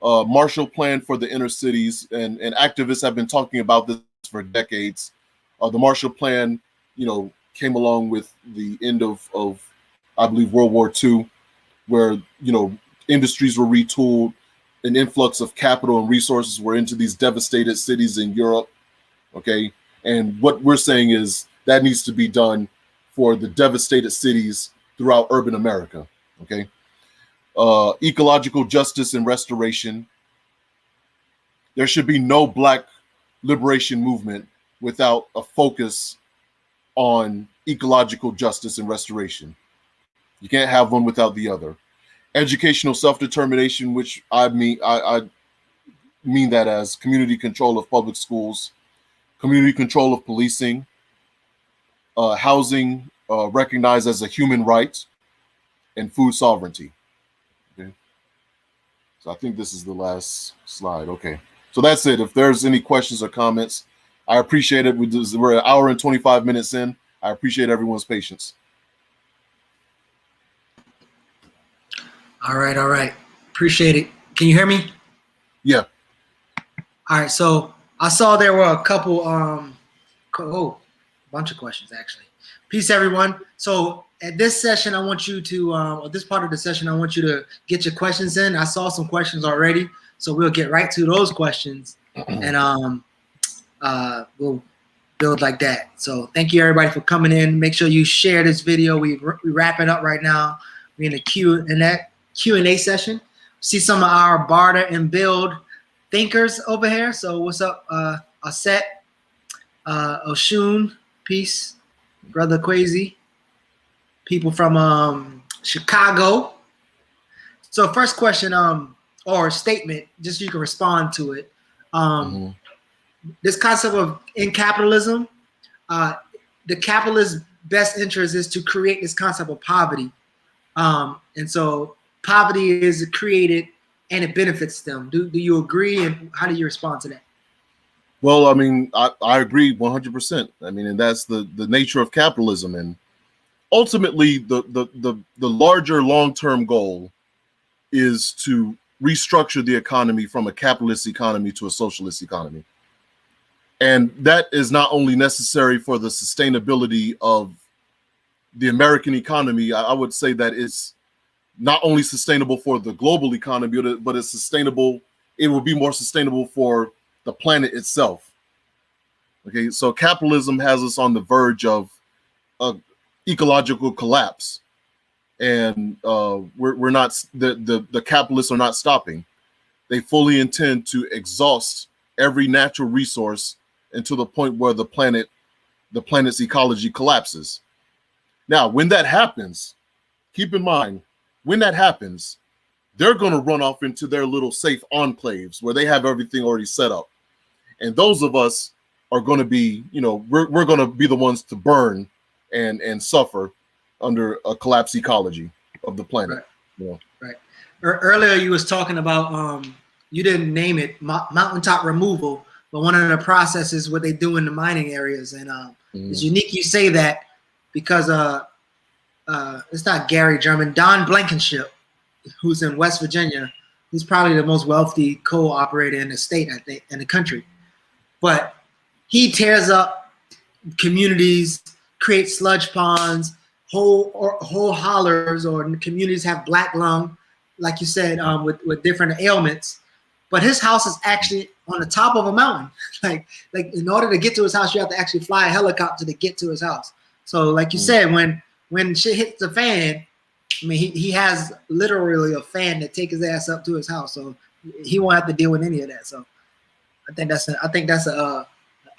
Marshall Plan for the inner cities, and activists have been talking about this for decades. The Marshall Plan, came along with the end of I believe, World War II, where, industries were retooled, an influx of capital and resources were into these devastated cities in Europe, okay? And what we're saying is that needs to be done for the devastated cities throughout urban America. Okay. Ecological justice and restoration. There should be no Black liberation movement without a focus on ecological justice and restoration. You can't have one without the other. Educational self-determination, which I mean that as community control of public schools, community control of policing, housing recognized as a human right, and food sovereignty. Okay. So I think this is the last slide. Okay. So that's it. If there's any questions or comments, I appreciate it. We're an hour and 25 minutes in. I appreciate everyone's patience. All right. Appreciate it. Can you hear me? Yeah. All right. So I saw there were a couple, a bunch of questions actually. Peace, everyone. So at this session, I want you to, or this part of the session, I want you to get your questions in. I saw some questions already, so we'll get right to those questions, and we'll build like that. So thank you everybody for coming in. Make sure you share this video. We wrapping up right now. We're in the Q&A session. See some of our barter and build thinkers over here. So what's up, Aset, Oshun, peace, brother Quasi, people from Chicago. So first question, or statement, just so you can respond to it. This concept of in capitalism, the capitalist best interest is to create this concept of poverty. And so poverty is created and it benefits them. Do you agree? And how do you respond to that? Well, I mean, I agree 100%. I mean, and that's the nature of capitalism. And ultimately, the larger long-term goal is to restructure the economy from a capitalist economy to a socialist economy. And that is not only necessary for the sustainability of the American economy, I would say that it's not only sustainable for the global economy, but it's sustainable. It will be more sustainable for the planet itself. Okay, so capitalism has us on the verge of ecological collapse, and we're not. The capitalists are not stopping. They fully intend to exhaust every natural resource until the point where the planet's ecology collapses. Now, when that happens, keep in mind, when that happens, they're going to run off into their little safe enclaves where they have everything already set up. And those of us are going to be, we're going to be the ones to burn and suffer under a collapsed ecology of the planet. Right. Right. Earlier you was talking about, you didn't name it, mountaintop removal, but one of the processes what they do in the mining areas. And it's unique you say that because it's not Gary German, Don Blankenship, who's in West Virginia, who's probably the most wealthy coal operator in the state, I think, in the country. But he tears up communities, creates sludge ponds, whole hollers, or communities have black lung, like you said, with different ailments. But his house is actually on the top of a mountain. like in order to get to his house, you have to actually fly a helicopter to get to his house. So like you said, when shit hits the fan, I mean, he has literally a fan that takes his ass up to his house, so he won't have to deal with any of that. So I think that's a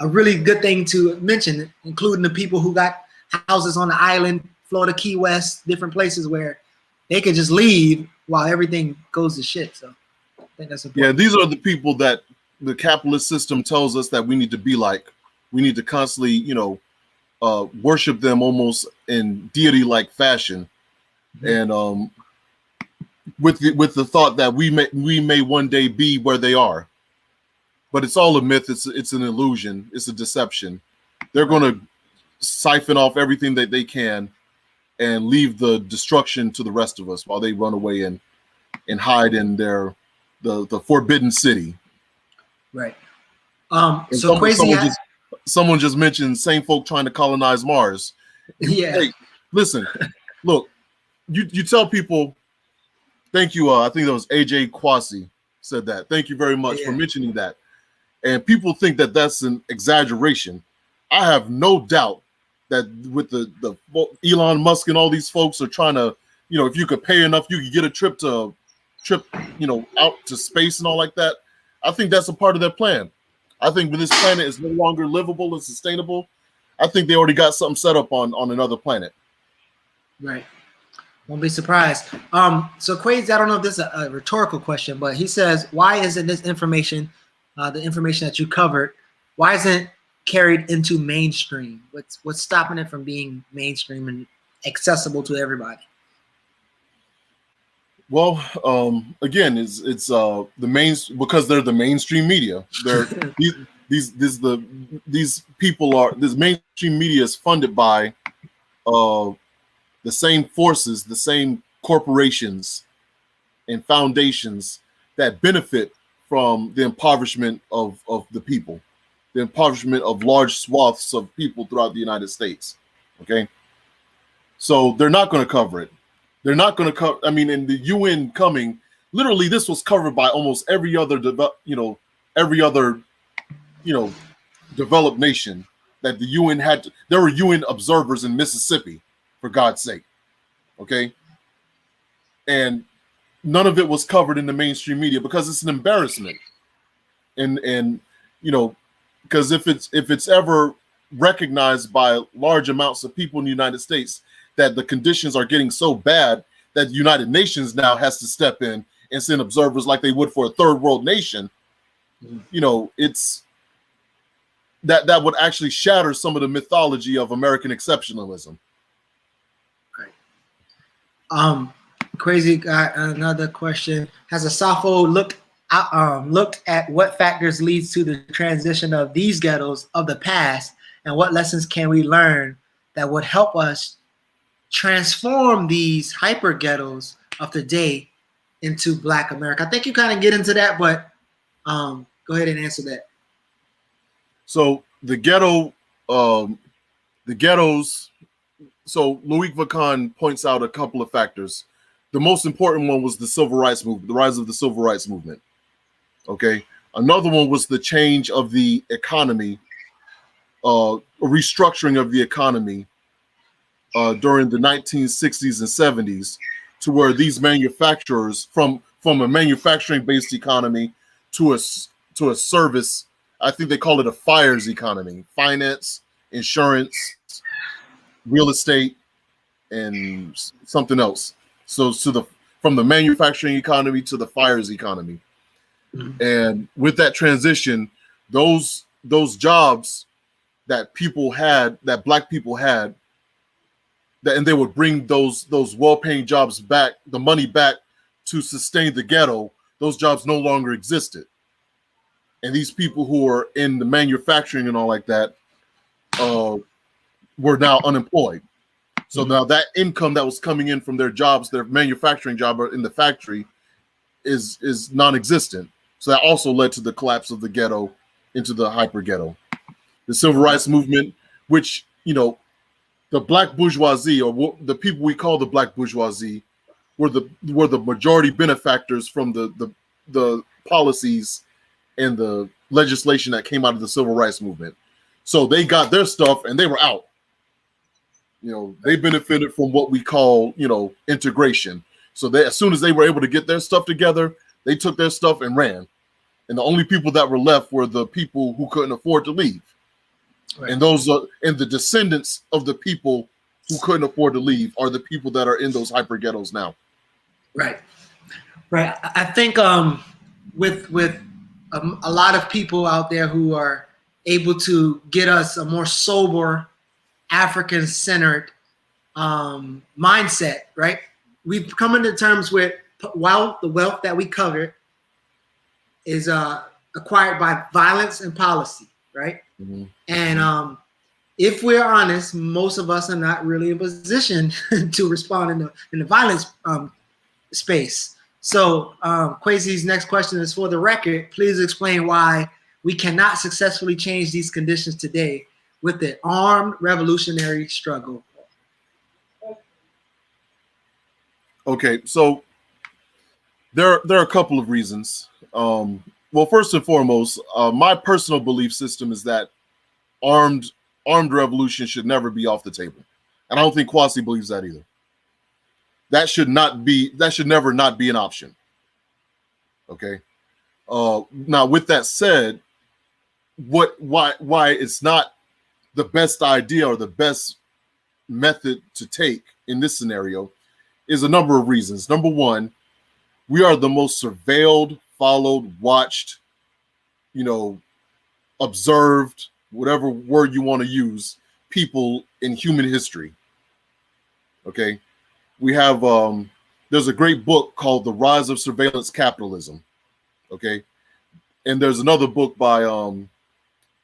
really good thing to mention, including the people who got houses on the island, Florida, Key West, different places where they could just leave while everything goes to shit. So I think that's important. Yeah, these are the people that the capitalist system tells us that we need to be like. We need to constantly, worship them almost in deity-like fashion, and with the thought that we may one day be where they are, but it's all a myth. It's an illusion. It's a deception. They're going to siphon off everything that they can and leave the destruction to the rest of us while they run away and hide in the forbidden city. Right. So crazy. Someone just mentioned same folk trying to colonize Mars. Yeah. Hey, listen, look, you tell people, thank you. I think that was AJ Kwasi said that. Thank you very much for mentioning that. And people think that that's an exaggeration. I have no doubt that with the Elon Musk and all these folks are trying to if you could pay enough, you could get a trip, out to space and all like that. I think that's a part of their plan. I think when this planet is no longer livable and sustainable, I think they already got something set up on another planet. Right. Won't be surprised. So Quays, I don't know if this is a rhetorical question, but he says, why isn't this information, the information that you covered, why isn't it carried into mainstream? What's stopping it from being mainstream and accessible to everybody? Well, again, it's the main, because they're the mainstream media. They're these people are, this mainstream media is funded by the same forces, the same corporations and foundations that benefit from the impoverishment of the people, the impoverishment of large swaths of people throughout the United States. Okay, so they're not going to cover it. They're not going to cover. I mean, in the UN coming, literally, this was covered by almost every other developed nation that the UN had. There were UN observers in Mississippi, for God's sake. Okay, and none of it was covered in the mainstream media because it's an embarrassment. And because if it's ever recognized by large amounts of people in the United States that the conditions are getting so bad that the United Nations now has to step in and send observers like they would for a third world nation, it's that would actually shatter some of the mythology of American exceptionalism. Right. Crazy got another question. Has Asafo looked at what factors leads to the transition of these ghettos of the past, and what lessons can we learn that would help us transform these hyper ghettos of today into Black America? I think you kind of get into that, but go ahead and answer that. So the ghettos. So Loic Vacan points out a couple of factors. The most important one was the civil rights movement, the rise of the civil rights movement. Okay. Another one was the change of the economy, restructuring of the economy during the 1960s and 70s, to where these manufacturers from a manufacturing-based economy to a service, I think they call it a FIRES economy: finance, insurance, real estate, and something else. So from the manufacturing economy to the FIRES economy. Mm-hmm. And with that transition, those jobs that people had, that Black people had, and they would bring those well-paying jobs back, the money back to sustain the ghetto. Those jobs no longer existed, and these people who are in the manufacturing and all like that were now unemployed. So now that income that was coming in from their jobs, their manufacturing job in the factory, is non-existent. So that also led to the collapse of the ghetto into the hyper ghetto. The civil rights movement, which the Black bourgeoisie, or the people we call the Black bourgeoisie, were the majority benefactors from the policies and the legislation that came out of the civil rights movement. So they got their stuff and they were out. They benefited from what we call integration. So as soon as they were able to get their stuff together, they took their stuff and ran. And the only people that were left were the people who couldn't afford to leave. Right. And the descendants of the people who couldn't afford to leave are the people that are in those hyper ghettos now. Right. I think with a lot of people out there who are able to get us a more sober, African-centered mindset, right? We've come into terms with the wealth that we covered is acquired by violence and policy, right? Mm-hmm. And if we're honest, most of us are not really in position to respond in the violence space. So Kwesi's next question is, for the record, please explain why we cannot successfully change these conditions today with the armed revolutionary struggle. Okay, so there are a couple of reasons. Well, first and foremost, my personal belief system is that armed revolution should never be off the table, and I don't think Kwasi believes that either. That should never not be an option. Okay. Now, with that said, why it's not the best idea or the best method to take in this scenario is a number of reasons. Number one, we are the most surveilled, followed, watched, observed, whatever word you want to use, people in human history. Okay. We have, there's a great book called The Rise of Surveillance Capitalism. Okay. And there's another book by,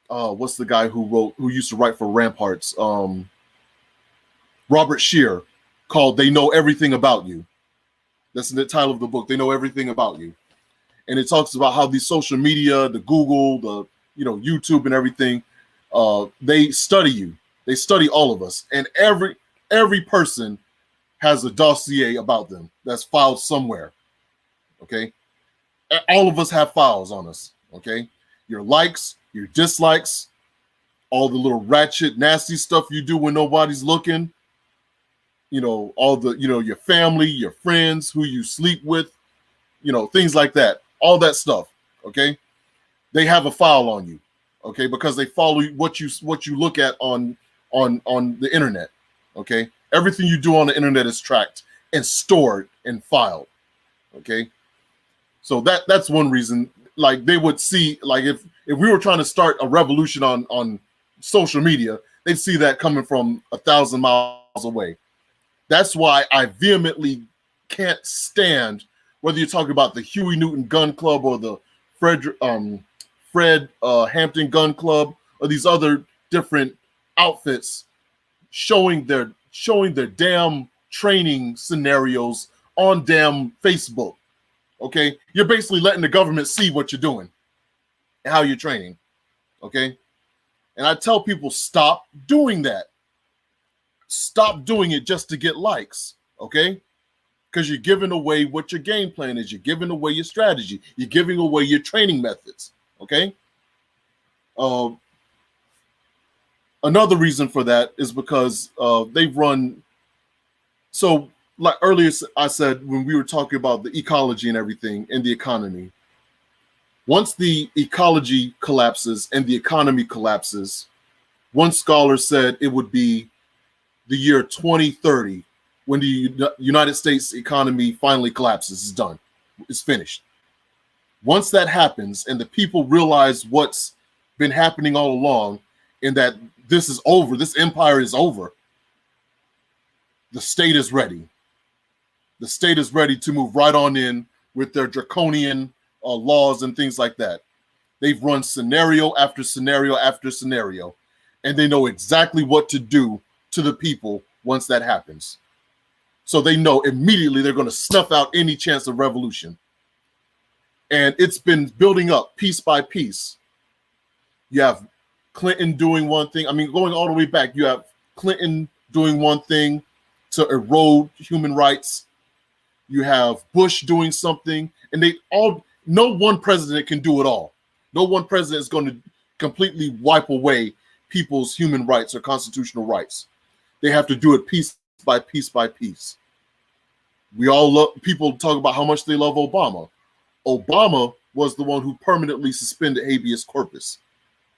what's the guy who used to write for Ramparts? Robert Shear, called They Know Everything About You. That's the title of the book. They Know Everything About You. And it talks about how these social media, the Google, the YouTube and everything, they study you. They study all of us. And every person has a dossier about them that's filed somewhere. Okay. All of us have files on us. Okay. Your likes, your dislikes, all the little ratchet, nasty stuff you do when nobody's looking. All the, your family, your friends, who you sleep with, things like that. All that stuff. Okay. They have a file on you. Okay. Because they follow what you look at on the internet. Okay. Everything you do on the internet is tracked and stored and filed. Okay. So that's one reason. Like, they would see, like, if we were trying to start a revolution on social media, they'd see that coming from 1,000 miles away. That's why I vehemently can't stand, whether you're talking about the Huey Newton Gun Club or the Fred Hampton Gun Club or these other different outfits showing their damn training scenarios on damn Facebook. Okay, you're basically letting the government see what you're doing and how you're training. Okay, and I tell people, stop doing that. Stop doing it just to get likes. Okay, because you're giving away what your game plan is. You're giving away your strategy. You're giving away your training methods. Okay. Another reason for that is because they've run. So, like earlier I said, when we were talking about the ecology and everything and the economy, once the ecology collapses and the economy collapses, one scholar said it would be the year 2030 when the United States economy finally collapses. It's done. It's finished. Once that happens and the people realize what's been happening all along and that this is over, this empire is over, the state is ready. The state is ready to move right on in with their draconian laws and things like that. They've run scenario after scenario after scenario, and they know exactly what to do to the people once that happens. So they know immediately they're going to snuff out any chance of revolution. And it's been building up piece by piece. You have Clinton doing one thing. I mean, going all the way back, you have Clinton doing one thing to erode human rights. You have Bush doing something, and no one president can do it all. No one president is going to completely wipe away people's human rights or constitutional rights. They have to do it piece by piece by piece. People talk about how much they love Obama. Obama was the one who permanently suspended habeas corpus.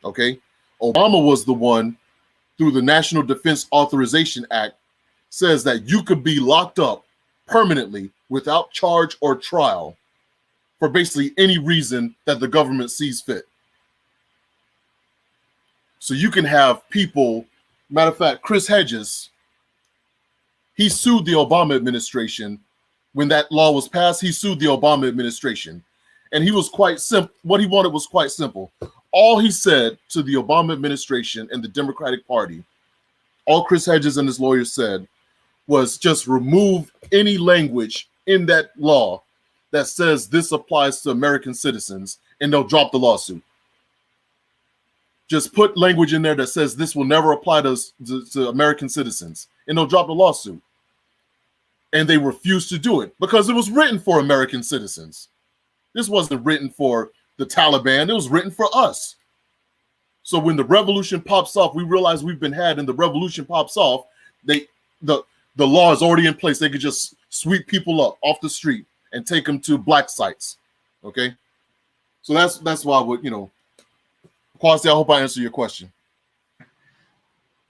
Okay. Obama was the one, through the National Defense Authorization Act, says that you could be locked up permanently without charge or trial for basically any reason that the government sees fit. So you can have people, matter of fact, Chris Hedges, he sued the Obama administration. When that law was passed, he sued the Obama administration. And he was quite simple. What he wanted was quite simple. All he said to the Obama administration and the Democratic Party, all Chris Hedges and his lawyers said, was just remove any language in that law that says this applies to American citizens, and they'll drop the lawsuit. Just put language in there that says this will never apply to American citizens, and they'll drop the lawsuit. And they refused to do it because it was written for American citizens. This wasn't written for the Taliban. It was written for us. So when the revolution pops off, we realize we've been had, and the revolution pops off, the law is already in place. They could just sweep people up off the street and take them to black sites. Okay, so that's why I would, Kwasi, I hope I answer your question.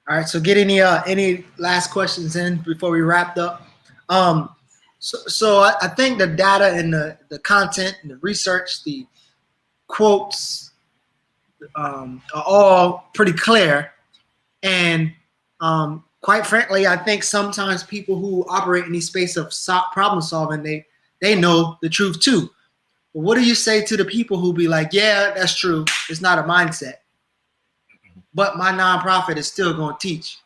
All right, so get any last questions in before we wrapped up. So I think the data and the content and the research, the quotes, are all pretty clear. And quite frankly, I think sometimes people who operate in these space of problem solving, they know the truth too. But what do you say to the people who be like, yeah, that's true, it's not a mindset, but my nonprofit is still going to teach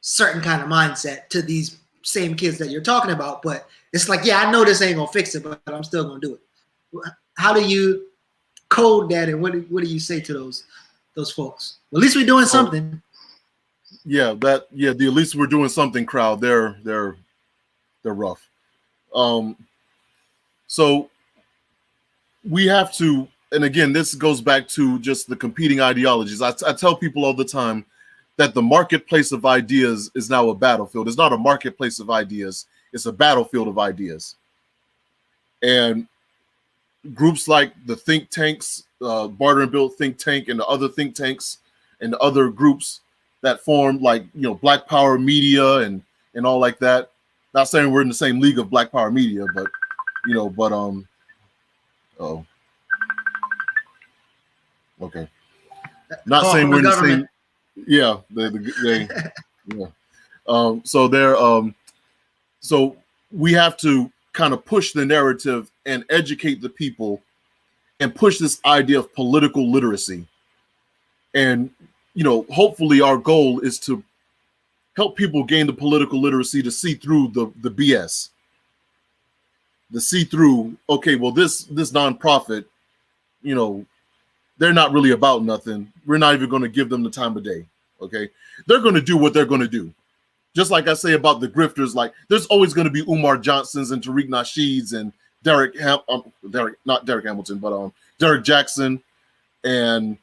certain kind of mindset to these same kids that you're talking about, but it's like, yeah, I know this ain't gonna fix it, but I'm still gonna do it. How do you code that, and what do you say to those folks? Well, at least we're doing something. Yeah, the at least we're doing something crowd. They're rough. So we have to, and again, this goes back to just the competing ideologies. I tell people all the time that the marketplace of ideas is now a battlefield. It's not a marketplace of ideas. It's a battlefield of ideas. And groups like the think tanks, Barter and Build think tank, and the other think tanks and the other groups that form, like, Black Power Media and all like that. Not saying we're in the same league of Black Power Media, but okay. Not saying we're in the same. Yeah, yeah. So they're so we have to kind of push the narrative and educate the people and push this idea of political literacy. And hopefully our goal is to help people gain the political literacy to see through the BS. To see through, okay, well, this nonprofit, they're not really about nothing. We're not even going to give them the time of day. Okay, they're going to do what they're going to do. Just like I say about the grifters, like there's always going to be Umar Johnsons and Tariq Nasheeds and Derek Jackson, and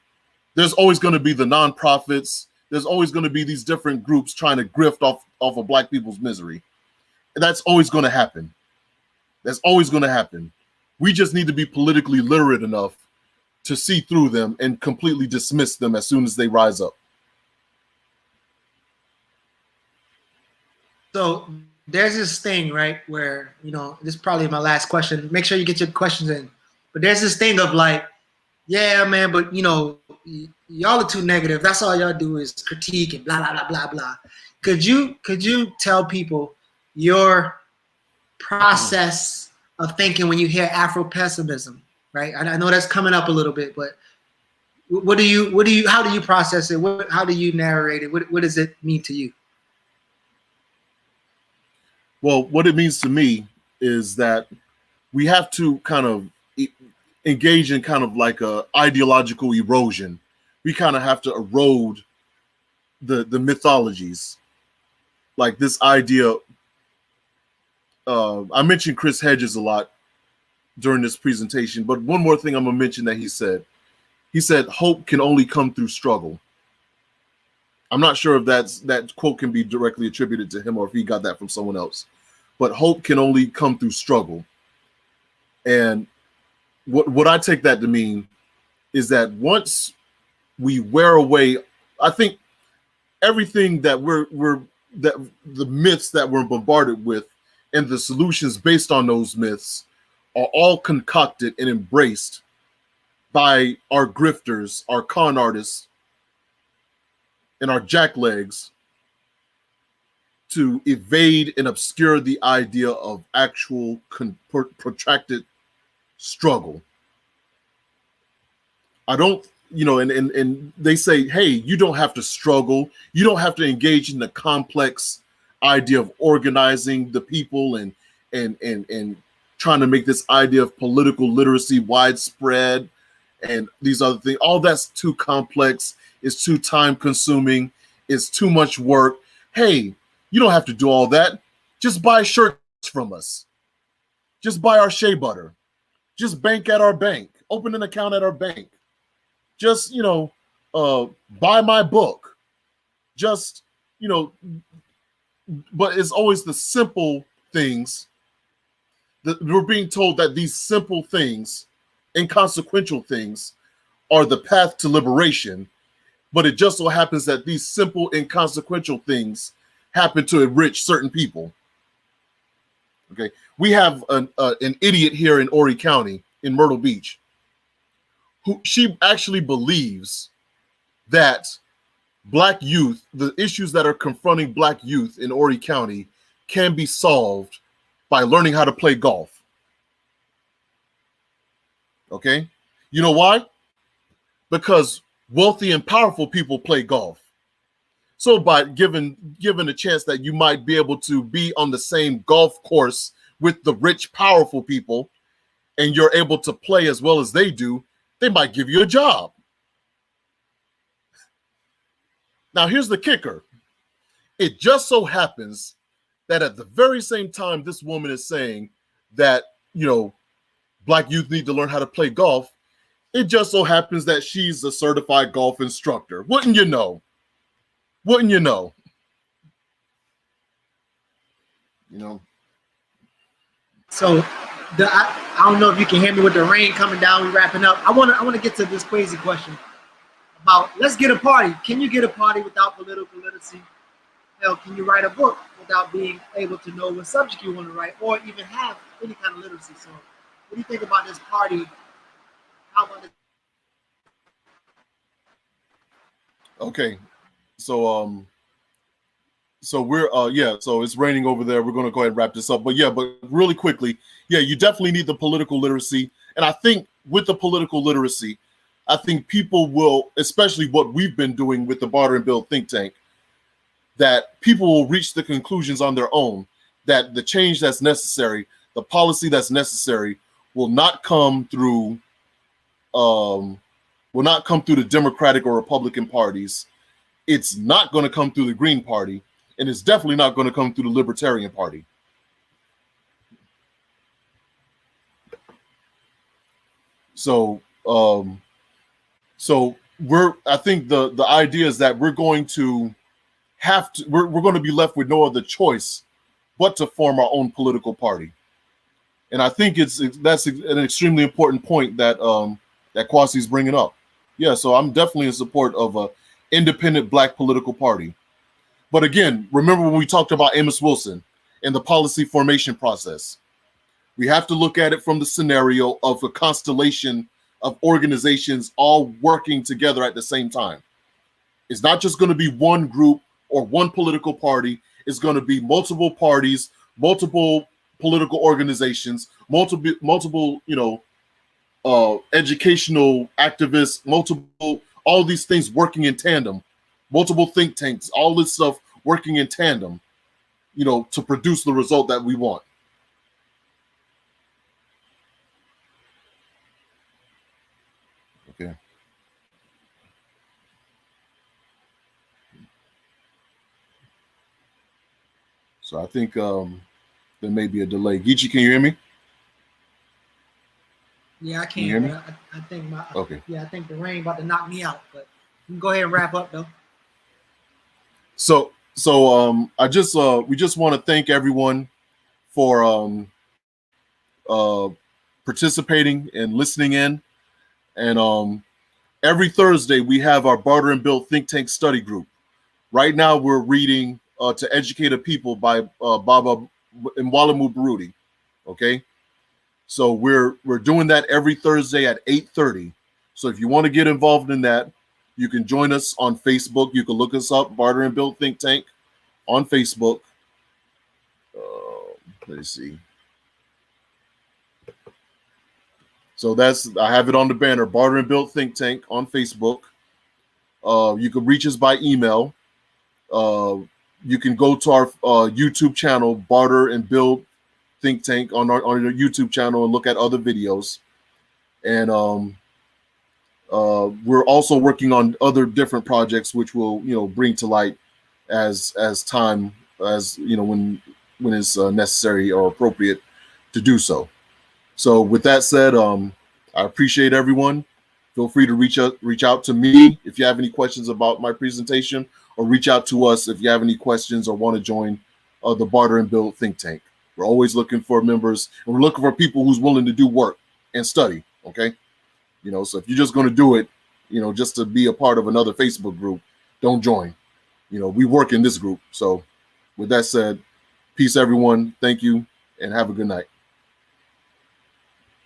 there's always going to be the nonprofits. There's always going to be these different groups trying to grift off of Black people's misery. And that's always going to happen. That's always going to happen. We just need to be politically literate enough to see through them and completely dismiss them as soon as they rise up. So there's this thing, right, where, this is probably my last question. Make sure you get your questions in. But there's this thing of like, yeah, man, but y'all are too negative. That's all y'all do is critique and blah, blah, blah, blah, blah. Could you tell people your process of thinking when you hear Afro-pessimism, right? I know that's coming up a little bit, but how do you process it? How do you narrate it? What does it mean to you? Well, what it means to me is that we have to kind of engage in kind of like a ideological erosion. We kind of have to erode the mythologies. Like this idea, I mentioned Chris Hedges a lot during this presentation, but one more thing I'm gonna mention that he said. He said, hope can only come through struggle. I'm not sure if that quote can be directly attributed to him or if he got that from someone else. But hope can only come through struggle. And what I take that to mean is that once we wear away, I think everything that that the myths that we're bombarded with and the solutions based on those myths are all concocted and embraced by our grifters, our con artists, and our jacklegs to evade and obscure the idea of actual protracted struggle. I don't, and they say, hey, you don't have to struggle. You don't have to engage in the complex idea of organizing the people and trying to make this idea of political literacy widespread and these other things. All that's too complex. It's too time consuming. It's too much work. Hey, you don't have to do all that. Just buy shirts from us. Just buy our shea butter. Just bank at our bank. Open an account at our bank. Just, buy my book. Just, but it's always the simple things we're being told that these simple things, inconsequential things, are the path to liberation, but it just so happens that these simple, inconsequential things happen to enrich certain people. Okay, we have an idiot here in Horry County, in Myrtle Beach, who she actually believes that Black youth, the issues that are confronting Black youth in Horry County, can be solved by learning how to play golf. Okay, you know why? Because wealthy and powerful people play golf. So by given a chance that you might be able to be on the same golf course with the rich, powerful people, and you're able to play as well as they do, they might give you a job. Now, here's the kicker. It just so happens that at the very same time this woman is saying that, Black youth need to learn how to play golf, it just so happens that she's a certified golf instructor. Wouldn't you know? Wouldn't you know? So I don't know if you can hear me with the rain coming down. We're wrapping up. I want to get to this crazy question about, let's get a party. Can you get a party without political literacy? Hell, can you write a book without being able to know what subject you want to write, or even have any kind of literacy? So what do you think about this party? How about it? Okay, so we're so it's raining over there. We're going to go ahead and wrap this up, but really quickly, you definitely need the political literacy, and I think with the political literacy, I think people will, especially what we've been doing with the Barter and Build think tank, that people will reach the conclusions on their own that the change that's necessary, the policy that's necessary, will not come through the Democratic or Republican parties. It's not going to come through the Green Party, and it's definitely not going to come through the Libertarian Party. So I think the idea is that we're going to we're going to be left with no other choice but to form our own political party. And I think that's an extremely important point that that Kwasi's bringing up. Yeah, so I'm definitely in support of a independent Black political party. But again, remember when we talked about Amos Wilson and the policy formation process, we have to look at it from the scenario of a constellation of organizations all working together at the same time. It's not just going to be one group or one political party. It's going to be multiple parties, multiple political organizations, multiple educational activists, all these things working in tandem, multiple think tanks, all this stuff working in tandem, to produce the result that we want. Okay. So I think there may be a delay. Geechee, can you hear me? Yeah, I Can you hear me? I think Okay. Yeah, I think the rain about to knock me out, but you can go ahead and wrap up though. So I just we just want to thank everyone for participating and listening in. And every Thursday we have our Barter and Build think tank study group. Right now we're reading To Educate a People by Baba Mwalimu Burudi. Okay. So we're doing that every Thursday at 8:30. So if you want to get involved in that, you can join us on Facebook. You can look us up, Barter and Build Think Tank, on Facebook. Let's see. So I have it on the banner, Barter and Build Think Tank on Facebook. You can reach us by email. You can go to our YouTube channel, Barter and Build Think Tank, on our YouTube channel, and look at other videos. And we're also working on other different projects, which will bring to light as time, as when it's necessary or appropriate to do so. So with that said, I appreciate everyone. Feel free to reach out to me if you have any questions about my presentation, or reach out to us if you have any questions or want to join the Barter and Build Think Tank. We're always looking for members, and we're looking for people who's willing to do work and study. Okay. So if you're just going to do it, just to be a part of another Facebook group, don't join. We work in this group. So with that said, peace, everyone. Thank you, and have a good night.